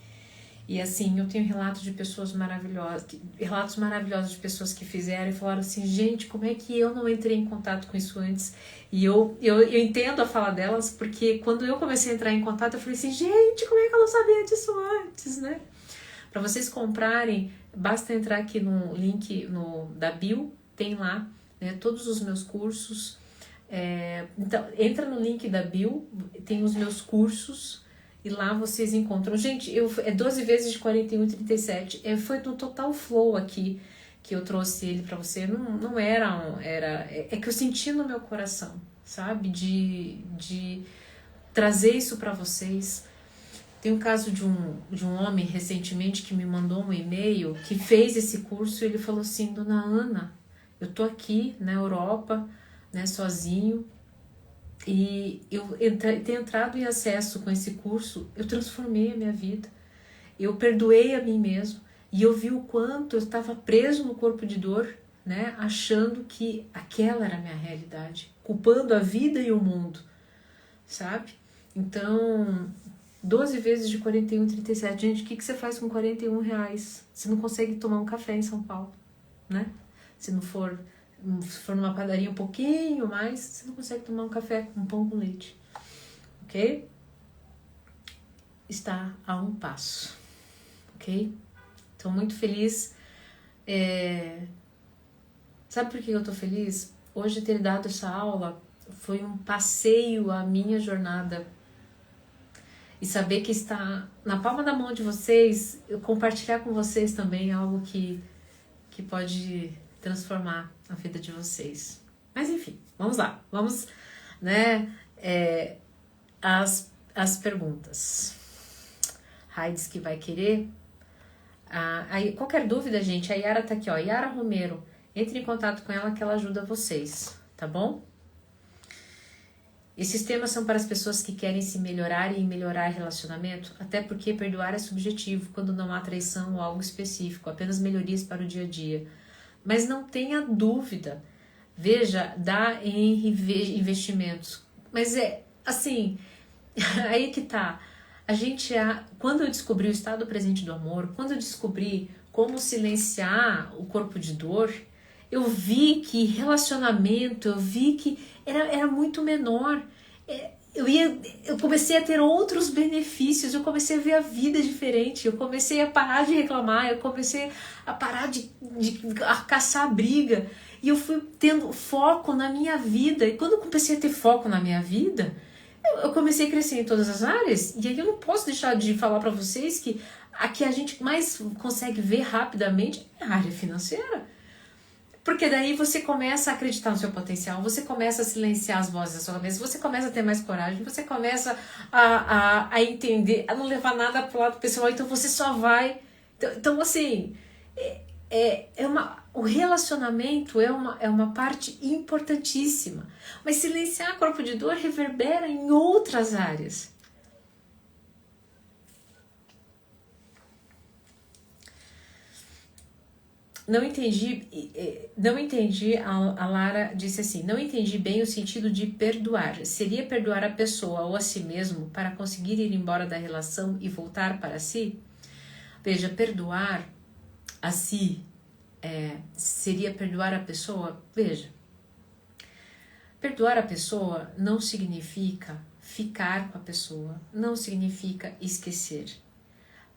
E assim, eu tenho relatos de pessoas maravilhosas, relatos maravilhosos de pessoas que fizeram e falaram assim, gente, como é que eu não entrei em contato com isso antes? E eu entendo a fala delas, porque quando eu comecei a entrar em contato, eu falei assim, gente, como é que eu não sabia disso antes, né? Para vocês comprarem, basta entrar aqui no link da bio, tem lá, né, todos os meus cursos. Então, entra no link da bio, tem os meus cursos, e lá vocês encontram. Gente, é 12 vezes de 41,37. Foi no Total Flow aqui que eu trouxe ele pra você. Não é que eu senti no meu coração, sabe? De trazer isso pra vocês. Tem um caso de um homem recentemente que me mandou um e-mail que fez esse curso e ele falou assim, Dona Ana, eu tô aqui na Europa, né, sozinho, e eu ter entrado em acesso com esse curso, eu transformei a minha vida, eu perdoei a mim mesmo, e eu vi o quanto eu estava preso no corpo de dor, né, achando que aquela era a minha realidade, culpando a vida e o mundo, sabe? Então, 12 vezes de 41,37, gente, o que você faz com R$ 41? Você não consegue tomar um café em São Paulo, né? Se for numa padaria um pouquinho mais, você não consegue tomar um café com pão com leite, ok? Está a um passo, ok? Estou muito feliz. Sabe por que eu estou feliz? Hoje ter dado essa aula foi um passeio à minha jornada. E saber que está na palma da mão de vocês, eu compartilhar com vocês também algo que pode transformar a vida de vocês. Mas enfim, vamos lá. Vamos, né, as perguntas. Raides que vai querer. Aí, qualquer dúvida, gente, a Yara tá aqui, ó. Yara Romero. Entre em contato com ela que ela ajuda vocês, tá bom? Esses temas são para as pessoas que querem se melhorar e melhorar relacionamento, até porque perdoar é subjetivo quando não há traição ou algo específico, apenas melhorias para o dia a dia. Mas não tenha dúvida, veja, dá em investimentos. Mas assim, aí que tá. Quando eu descobri o estado presente do amor, quando eu descobri como silenciar o corpo de dor, eu vi que relacionamento, eu vi que era muito menor. Eu comecei a ter outros benefícios, eu comecei a ver a vida diferente, eu comecei a parar de reclamar, eu comecei a parar de caçar briga, e eu fui tendo foco na minha vida. E quando eu comecei a ter foco na minha vida, eu comecei a crescer em todas as áreas. E aí eu não posso deixar de falar para vocês que a que a gente mais consegue ver rapidamente é a área financeira. Porque daí você começa a acreditar no seu potencial, você começa a silenciar as vozes da sua cabeça, você começa a ter mais coragem, você começa a entender, a não levar nada pro lado pessoal, então você só vai... Então assim, o relacionamento é uma parte importantíssima, mas silenciar corpo de dor reverbera em outras áreas. Não entendi, a Lara disse assim, não entendi bem o sentido de perdoar. Seria perdoar a pessoa ou a si mesmo para conseguir ir embora da relação e voltar para si? Veja, perdoar a si seria perdoar a pessoa? Veja, perdoar a pessoa não significa ficar com a pessoa, não significa esquecer.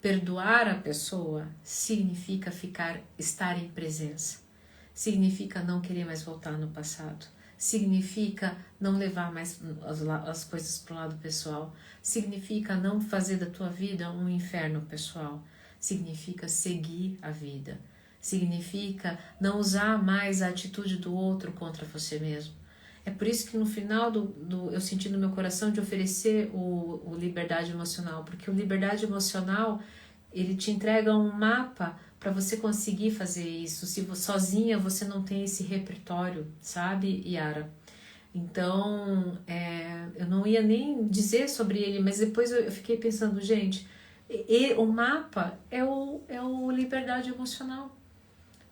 Perdoar a pessoa significa estar em presença, significa não querer mais voltar no passado, significa não levar mais as coisas para o lado pessoal, significa não fazer da tua vida um inferno pessoal, significa seguir a vida, significa não usar mais a atitude do outro contra você mesmo. É por isso que no final eu senti no meu coração de oferecer o liberdade emocional, porque o liberdade emocional, ele te entrega um mapa para você conseguir fazer isso. Se sozinha você não tem esse repertório, sabe, Yara? Então, eu não ia nem dizer sobre ele, mas depois eu fiquei pensando, gente, o mapa é o liberdade emocional,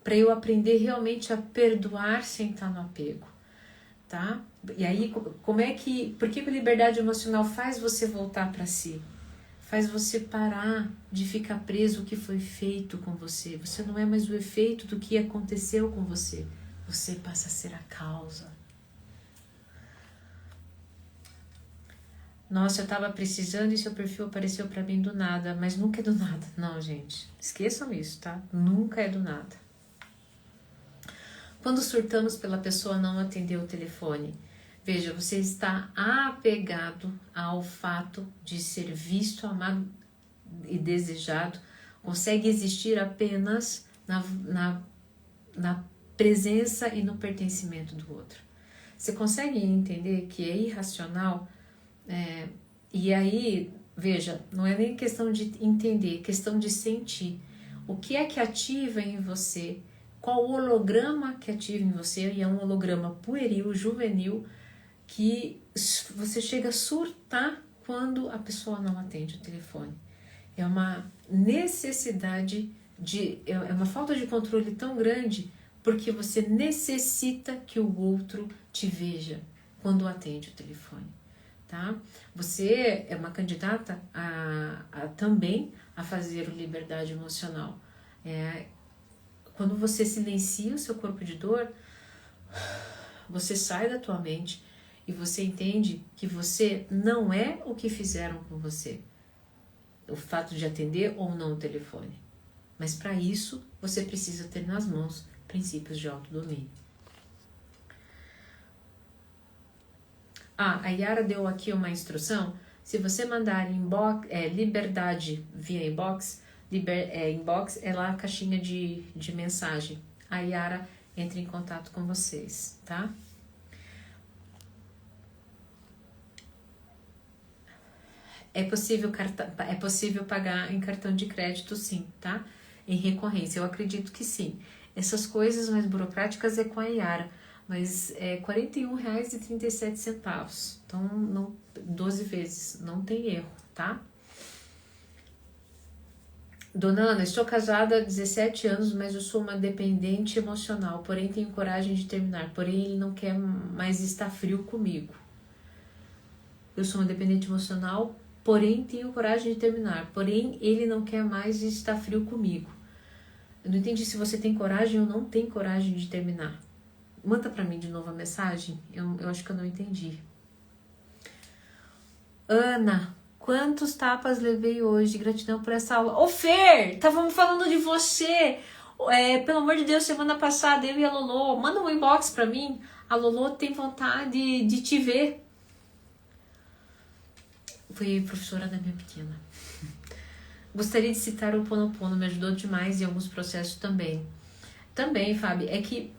para eu aprender realmente a perdoar sem estar no apego, tá? E aí, por que a liberdade emocional faz você voltar para si? Faz você parar de ficar preso o que foi feito com você. Você não é mais o efeito do que aconteceu com você. Você passa a ser a causa. Nossa, eu tava precisando e seu perfil apareceu para mim do nada, mas nunca é do nada. Não, gente, esqueçam isso, tá? Nunca é do nada. Quando surtamos pela pessoa não atender o telefone, veja, você está apegado ao fato de ser visto, amado e desejado, consegue existir apenas na presença e no pertencimento do outro. Você consegue entender que é irracional? E aí, veja, não é nem questão de entender, é questão de sentir. O que é que ativa em você? Qual o holograma que ativa em você? E é um holograma pueril, juvenil, que você chega a surtar quando a pessoa não atende o telefone. É uma necessidade, é uma falta de controle tão grande, porque você necessita que o outro te veja quando atende o telefone. Tá? Você é uma candidata também a fazer o liberdade emocional. Quando você silencia o seu corpo de dor, você sai da tua mente e você entende que você não é o que fizeram com você. O fato de atender ou não o telefone. Mas para isso, você precisa ter nas mãos princípios de autodomínio. A Yara deu aqui uma instrução. Se você mandar liberdade via inbox, inbox é lá a caixinha de mensagem. A Yara entra em contato com vocês, tá? É possível pagar em cartão de crédito, sim, tá? Em recorrência, eu acredito que sim. Essas coisas mais burocráticas é com a Yara, mas é R$ 41,37. Então, 12 vezes, não tem erro, tá? Dona Ana, estou casada há 17 anos, mas eu sou uma dependente emocional, porém tenho coragem de terminar, porém ele não quer mais estar frio comigo. Eu sou uma dependente emocional, porém tenho coragem de terminar, porém ele não quer mais estar frio comigo. Eu não entendi se você tem coragem ou não tem coragem de terminar. Manda pra mim de novo a mensagem, eu acho que eu não entendi. Ana, quantos tapas levei hoje? Gratidão por essa aula. Ô Fer, estávamos falando de você. Pelo amor de Deus, semana passada eu e a Lolo, manda um inbox pra mim. A Lolo tem vontade de te ver. Fui professora da minha pequena. Gostaria de citar o Ho Oponopono, me ajudou demais em alguns processos também. Também, Fábio, é que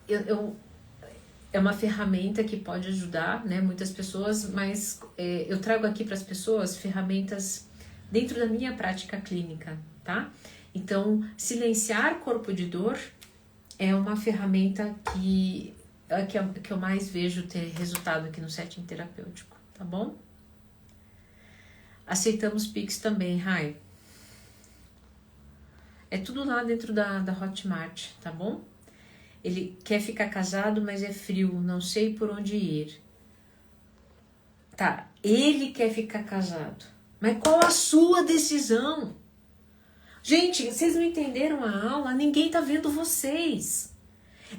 é uma ferramenta que pode ajudar, né, muitas pessoas, mas eu trago aqui para as pessoas ferramentas dentro da minha prática clínica, tá? Então, silenciar corpo de dor é uma ferramenta que eu mais vejo ter resultado aqui no setting terapêutico, tá bom? Aceitamos Pix também, Rai. É tudo lá dentro da Hotmart, tá bom? Ele quer ficar casado, mas é frio, não sei por onde ir. Tá, ele quer ficar casado. Mas qual a sua decisão? Gente, vocês não entenderam a aula? Ninguém tá vendo vocês.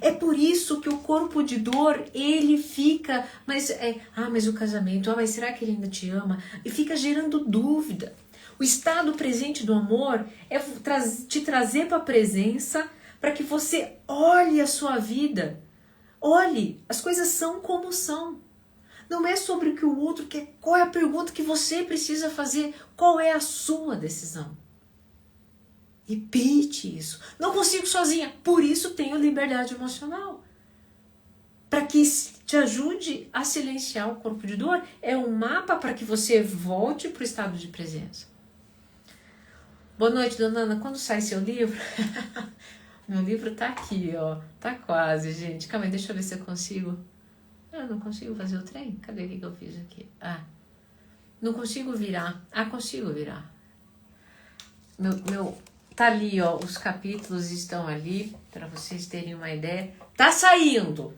É por isso que o corpo de dor, ele fica... Mas o casamento, mas será que ele ainda te ama? E fica gerando dúvida. O estado presente do amor é te trazer para a presença, para que você olhe a sua vida. Olhe, as coisas são como são. Não é sobre o que o outro quer. Qual é a pergunta que você precisa fazer? Qual é a sua decisão? Repite isso. Não consigo sozinha. Por isso tenho liberdade emocional. Para que te ajude a silenciar o corpo de dor. É um mapa para que você volte para o estado de presença. Boa noite, dona Ana. Quando sai seu livro? Meu livro tá aqui, ó. Tá quase, gente. Calma aí, deixa eu ver se eu consigo. Eu não consigo fazer o trem? Cadê o que eu fiz aqui? Ah, não consigo virar. Ah, consigo virar. Tá ali, ó, os capítulos estão ali, para vocês terem uma ideia. Tá saindo!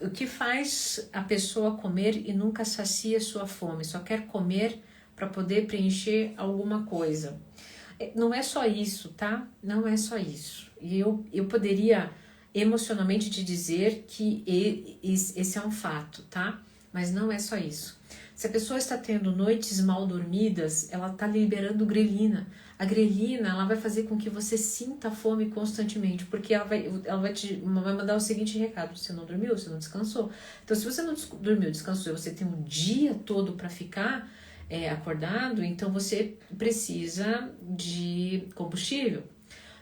O que faz a pessoa comer e nunca sacia sua fome? Só quer comer para poder preencher alguma coisa. Não é só isso, tá? Não é só isso. E eu poderia emocionalmente te dizer que esse é um fato, tá? Mas não é só isso. Se a pessoa está tendo noites mal dormidas, ela está liberando grelina. A grelina, ela vai fazer com que você sinta fome constantemente, porque ela vai mandar o seguinte recado: você não dormiu, você não descansou. Então, se você não dormiu, descansou, e você tem um dia todo para ficar acordado, então você precisa de combustível.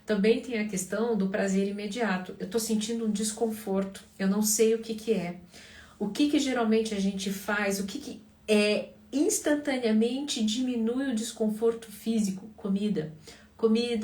Também tem a questão do prazer imediato. Eu tô sentindo um desconforto, eu não sei o que é. O que geralmente a gente faz, o que instantaneamente diminui o desconforto físico? Comida,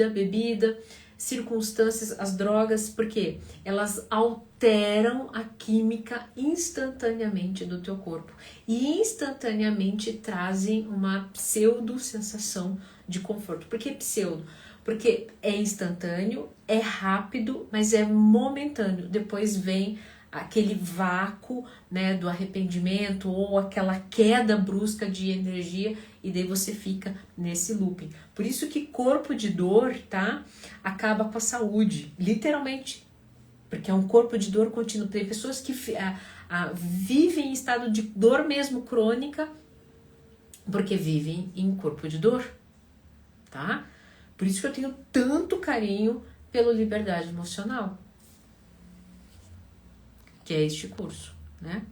bebida, circunstâncias, as drogas, porque elas alteram a química instantaneamente do teu corpo e instantaneamente trazem uma pseudo sensação de conforto. Por que pseudo? Porque é instantâneo, é rápido, mas é momentâneo. Depois vem aquele vácuo, né, do arrependimento ou aquela queda brusca de energia e daí você fica nesse looping. Por isso que corpo de dor, tá, acaba com a saúde, literalmente, porque é um corpo de dor contínuo. Tem pessoas que vivem em estado de dor mesmo crônica porque vivem em corpo de dor, tá? Por isso que eu tenho tanto carinho pelo Liberdade Emocional, que é este curso, né?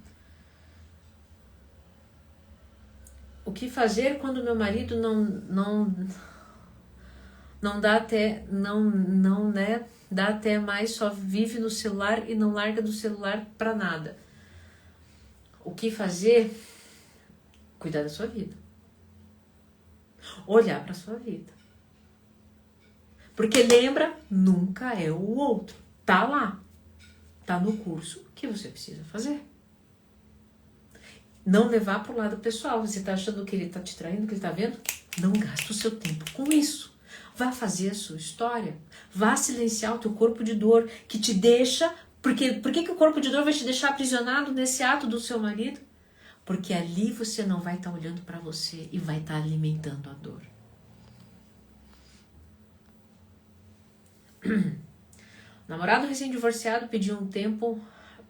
O que fazer quando meu marido não dá até dá até mais, só vive no celular e não larga do celular para nada? O que fazer? Cuidar da sua vida. Olhar para sua vida. Porque lembra, nunca é o outro. Tá lá. Tá no curso que você precisa fazer. Não levar pro lado pessoal. Você tá achando que ele tá te traindo, que ele tá vendo? Não gasta o seu tempo com isso. Vá fazer a sua história. Vá silenciar o teu corpo de dor que te deixa... Por que o corpo de dor vai te deixar aprisionado nesse ato do seu marido? Porque ali você não vai estar olhando para você e vai estar alimentando a dor. Namorado recém-divorciado pediu um tempo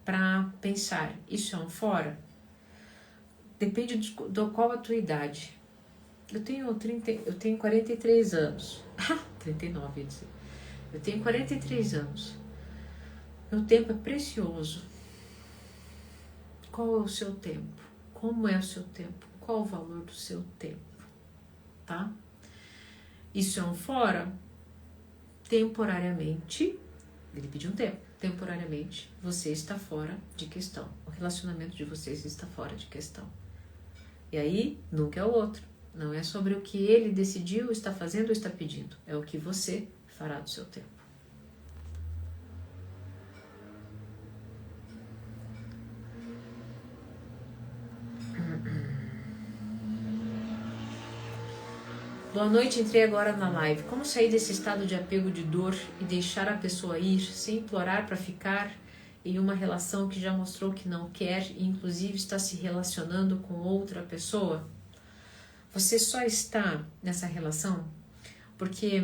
para pensar. Isso é um fora? Depende de qual a tua idade. Eu tenho 43 anos. 39, ia dizer. Eu tenho 43 anos. Meu tempo é precioso. Qual é o seu tempo? Como é o seu tempo? Qual o valor do seu tempo? Tá? Isso é um fora? Temporariamente, ele pediu um tempo. Temporariamente, você está fora de questão. O relacionamento de vocês está fora de questão. E aí, nunca é o outro. Não é sobre o que ele decidiu, está fazendo ou está pedindo. É o que você fará do seu tempo. Boa noite, entrei agora na live. Como sair desse estado de apego de dor e deixar a pessoa ir, sem implorar para ficar em uma relação que já mostrou que não quer e inclusive está se relacionando com outra pessoa? Você só está nessa relação porque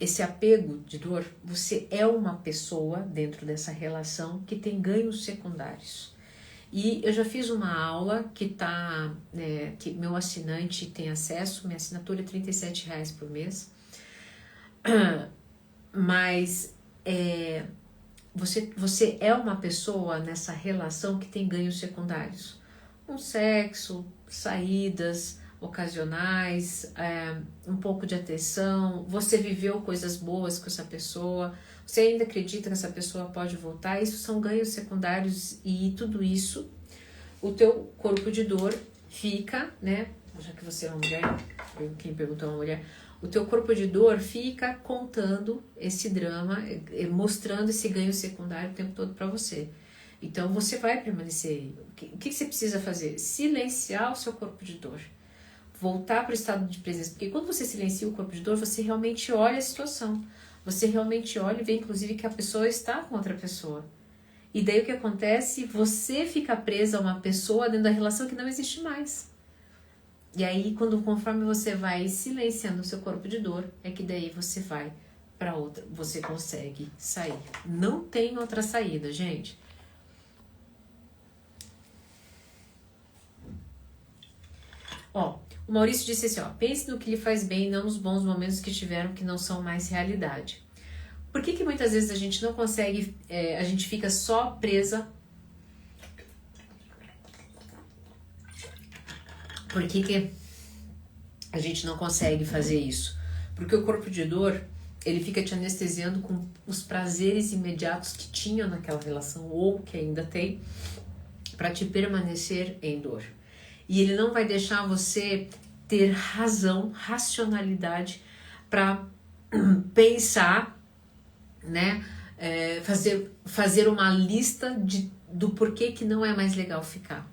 esse apego de dor, você é uma pessoa dentro dessa relação que tem ganhos secundários. E eu já fiz uma aula que que meu assinante tem acesso, minha assinatura é R$37 por mês, mas você é uma pessoa nessa relação que tem ganhos secundários. Um sexo, saídas ocasionais, um pouco de atenção, você viveu coisas boas com essa pessoa, você ainda acredita que essa pessoa pode voltar, isso são ganhos secundários e tudo isso o teu corpo de dor fica, né? Já que você é uma mulher, quem perguntou é uma mulher, o teu corpo de dor fica contando esse drama, mostrando esse ganho secundário o tempo todo para você. Então você vai permanecer aí. O que você precisa fazer? Silenciar o seu corpo de dor. Voltar para o estado de presença. Porque quando você silencia o corpo de dor, você realmente olha a situação. Você realmente olha e vê, inclusive, que a pessoa está com outra pessoa. E daí o que acontece? Você fica presa a uma pessoa dentro da relação que não existe mais. E aí, conforme você vai silenciando o seu corpo de dor, é que daí você vai para outra, você consegue sair. Não tem outra saída, gente. Ó, o Maurício disse assim, ó, pense no que lhe faz bem, não nos bons momentos que tiveram que não são mais realidade. Por que muitas vezes a gente não consegue, a gente fica só presa? Por que a gente não consegue fazer isso? Porque o corpo de dor, ele fica te anestesiando com os prazeres imediatos que tinha naquela relação ou que ainda tem, para te permanecer em dor. E ele não vai deixar você ter razão, racionalidade para pensar, né? Fazer uma lista do porquê que não é mais legal ficar.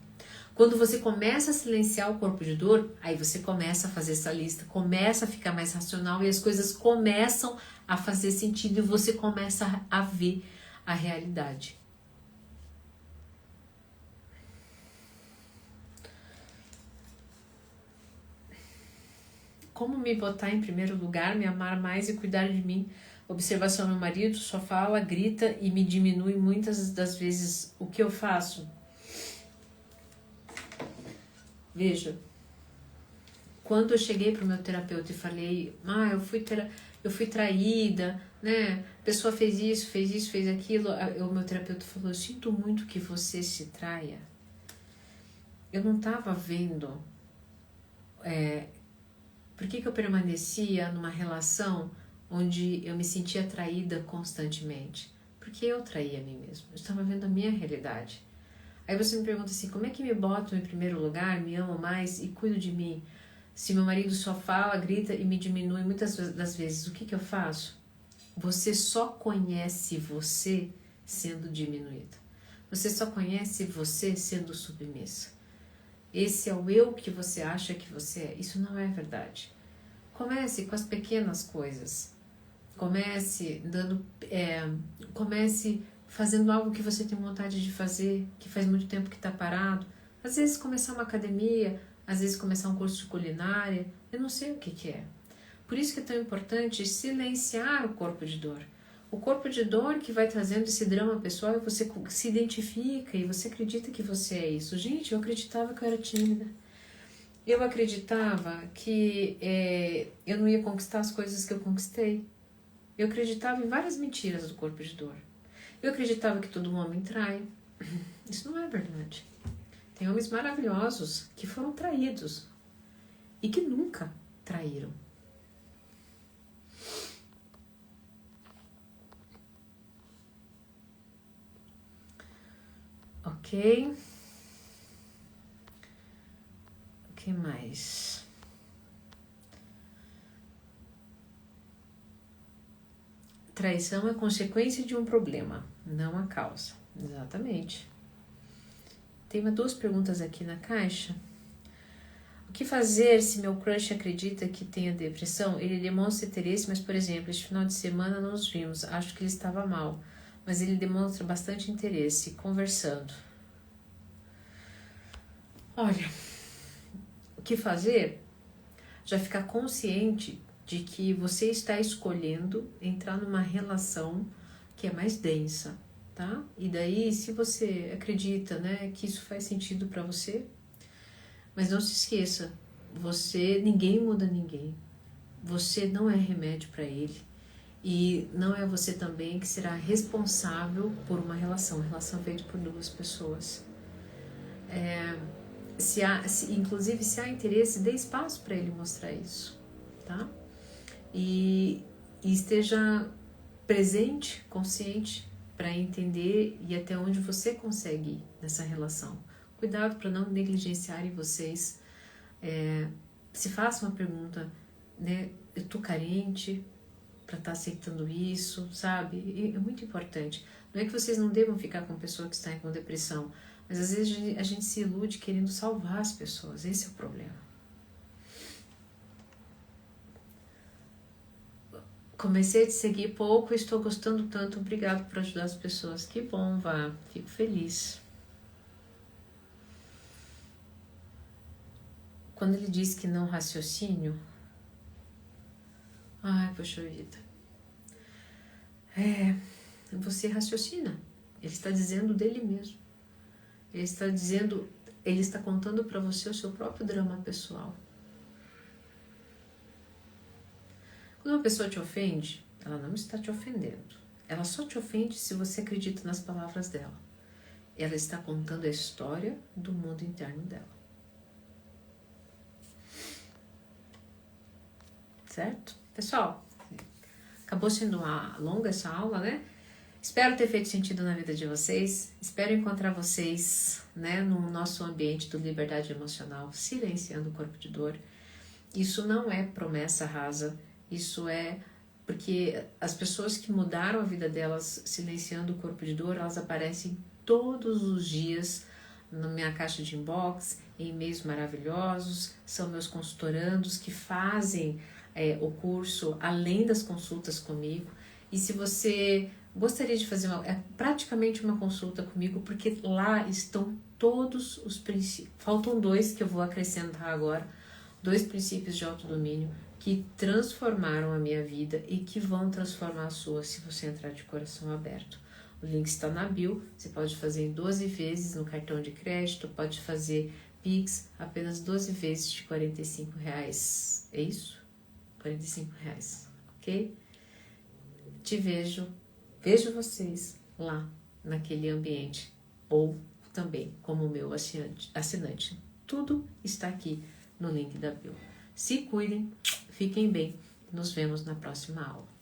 Quando você começa a silenciar o corpo de dor, aí você começa a fazer essa lista, começa a ficar mais racional e as coisas começam a fazer sentido e você começa a ver a realidade. Como me botar em primeiro lugar, me amar mais e cuidar de mim? Observação: meu marido só fala, grita e me diminui muitas das vezes. O que eu faço? Veja, quando eu cheguei para o meu terapeuta e falei, eu fui traída, né? A pessoa fez isso, fez aquilo. O meu terapeuta falou, eu sinto muito que você se traia. Eu não estava vendo por que eu permanecia numa relação onde eu me sentia traída constantemente. Porque eu traía a mim mesma. Eu estava vendo a minha realidade. Aí você me pergunta assim, como é que me botam em primeiro lugar, me amo mais e cuido de mim? Se meu marido só fala, grita e me diminui muitas das vezes, o que eu faço? Você só conhece você sendo diminuída. Você só conhece você sendo submissa. Esse é o eu que você acha que você é. Isso não é verdade. Comece com as pequenas coisas. Comece fazendo algo que você tem vontade de fazer, que faz muito tempo que está parado. Às vezes começar uma academia, às vezes começar um curso de culinária, eu não sei o que é. Por isso que é tão importante silenciar o corpo de dor. O corpo de dor que vai trazendo esse drama pessoal e você se identifica e você acredita que você é isso. Gente, eu acreditava que eu era tímida. Eu acreditava que eu não ia conquistar as coisas que eu conquistei. Eu acreditava em várias mentiras do corpo de dor. Eu acreditava que todo homem trai. Isso não é verdade. Tem homens maravilhosos que foram traídos e que nunca traíram. Ok. O que mais? Traição é consequência de um problema, não a causa. Exatamente. Tem duas perguntas aqui na caixa. O que fazer se meu crush acredita que tenha depressão? Ele demonstra interesse, mas, por exemplo, este final de semana não nos vimos. Acho que ele estava mal, mas ele demonstra bastante interesse, conversando. Olha, o que fazer? Já ficar consciente de que você está escolhendo entrar numa relação que é mais densa, tá? E daí, se você acredita, né, que isso faz sentido para você, mas não se esqueça, ninguém muda ninguém. Você não é remédio para ele e não é você também que será responsável por uma relação feita por duas pessoas. Inclusive, se há interesse, dê espaço para ele mostrar isso, tá? E esteja presente, consciente, para entender e até onde você consegue ir nessa relação. Cuidado para não negligenciarem vocês. Se faça uma pergunta, né? Eu tô carente para estar aceitando isso, sabe? E é muito importante. Não é que vocês não devam ficar com pessoa que está com depressão, mas às vezes a gente se ilude querendo salvar as pessoas. Esse é o problema. Comecei a te seguir pouco e estou gostando tanto. Obrigado por ajudar as pessoas. Que bom, Vá. Fico feliz. Quando ele diz que não raciocínio... Ai, poxa vida. Você raciocina. Ele está dizendo dele mesmo. Ele está contando para você o seu próprio drama pessoal. Quando uma pessoa te ofende, ela não está te ofendendo. Ela só te ofende se você acredita nas palavras dela. Ela está contando a história do mundo interno dela. Certo? Pessoal, acabou sendo longa essa aula, né? Espero ter feito sentido na vida de vocês. Espero encontrar vocês, né, no nosso ambiente do Liberdade Emocional, silenciando o corpo de dor. Isso não é promessa rasa. Isso é porque as pessoas que mudaram a vida delas silenciando o corpo de dor, elas aparecem todos os dias na minha caixa de inbox, em e-mails maravilhosos, são meus consultorandos que fazem o curso além das consultas comigo. E se você gostaria de fazer praticamente uma consulta comigo, porque lá estão todos os princípios, faltam 2 que eu vou acrescentar agora, 2 princípios de autodomínio que transformaram a minha vida e que vão transformar a sua se você entrar de coração aberto. O link está na bio, você pode fazer em 12 vezes no cartão de crédito, pode fazer Pix, apenas 12 vezes de R$45. É isso? R$45, ok? Te vejo vocês lá naquele ambiente, ou também como meu assinante. Tudo está aqui no link da bio. Se cuidem, fiquem bem. Nos vemos na próxima aula.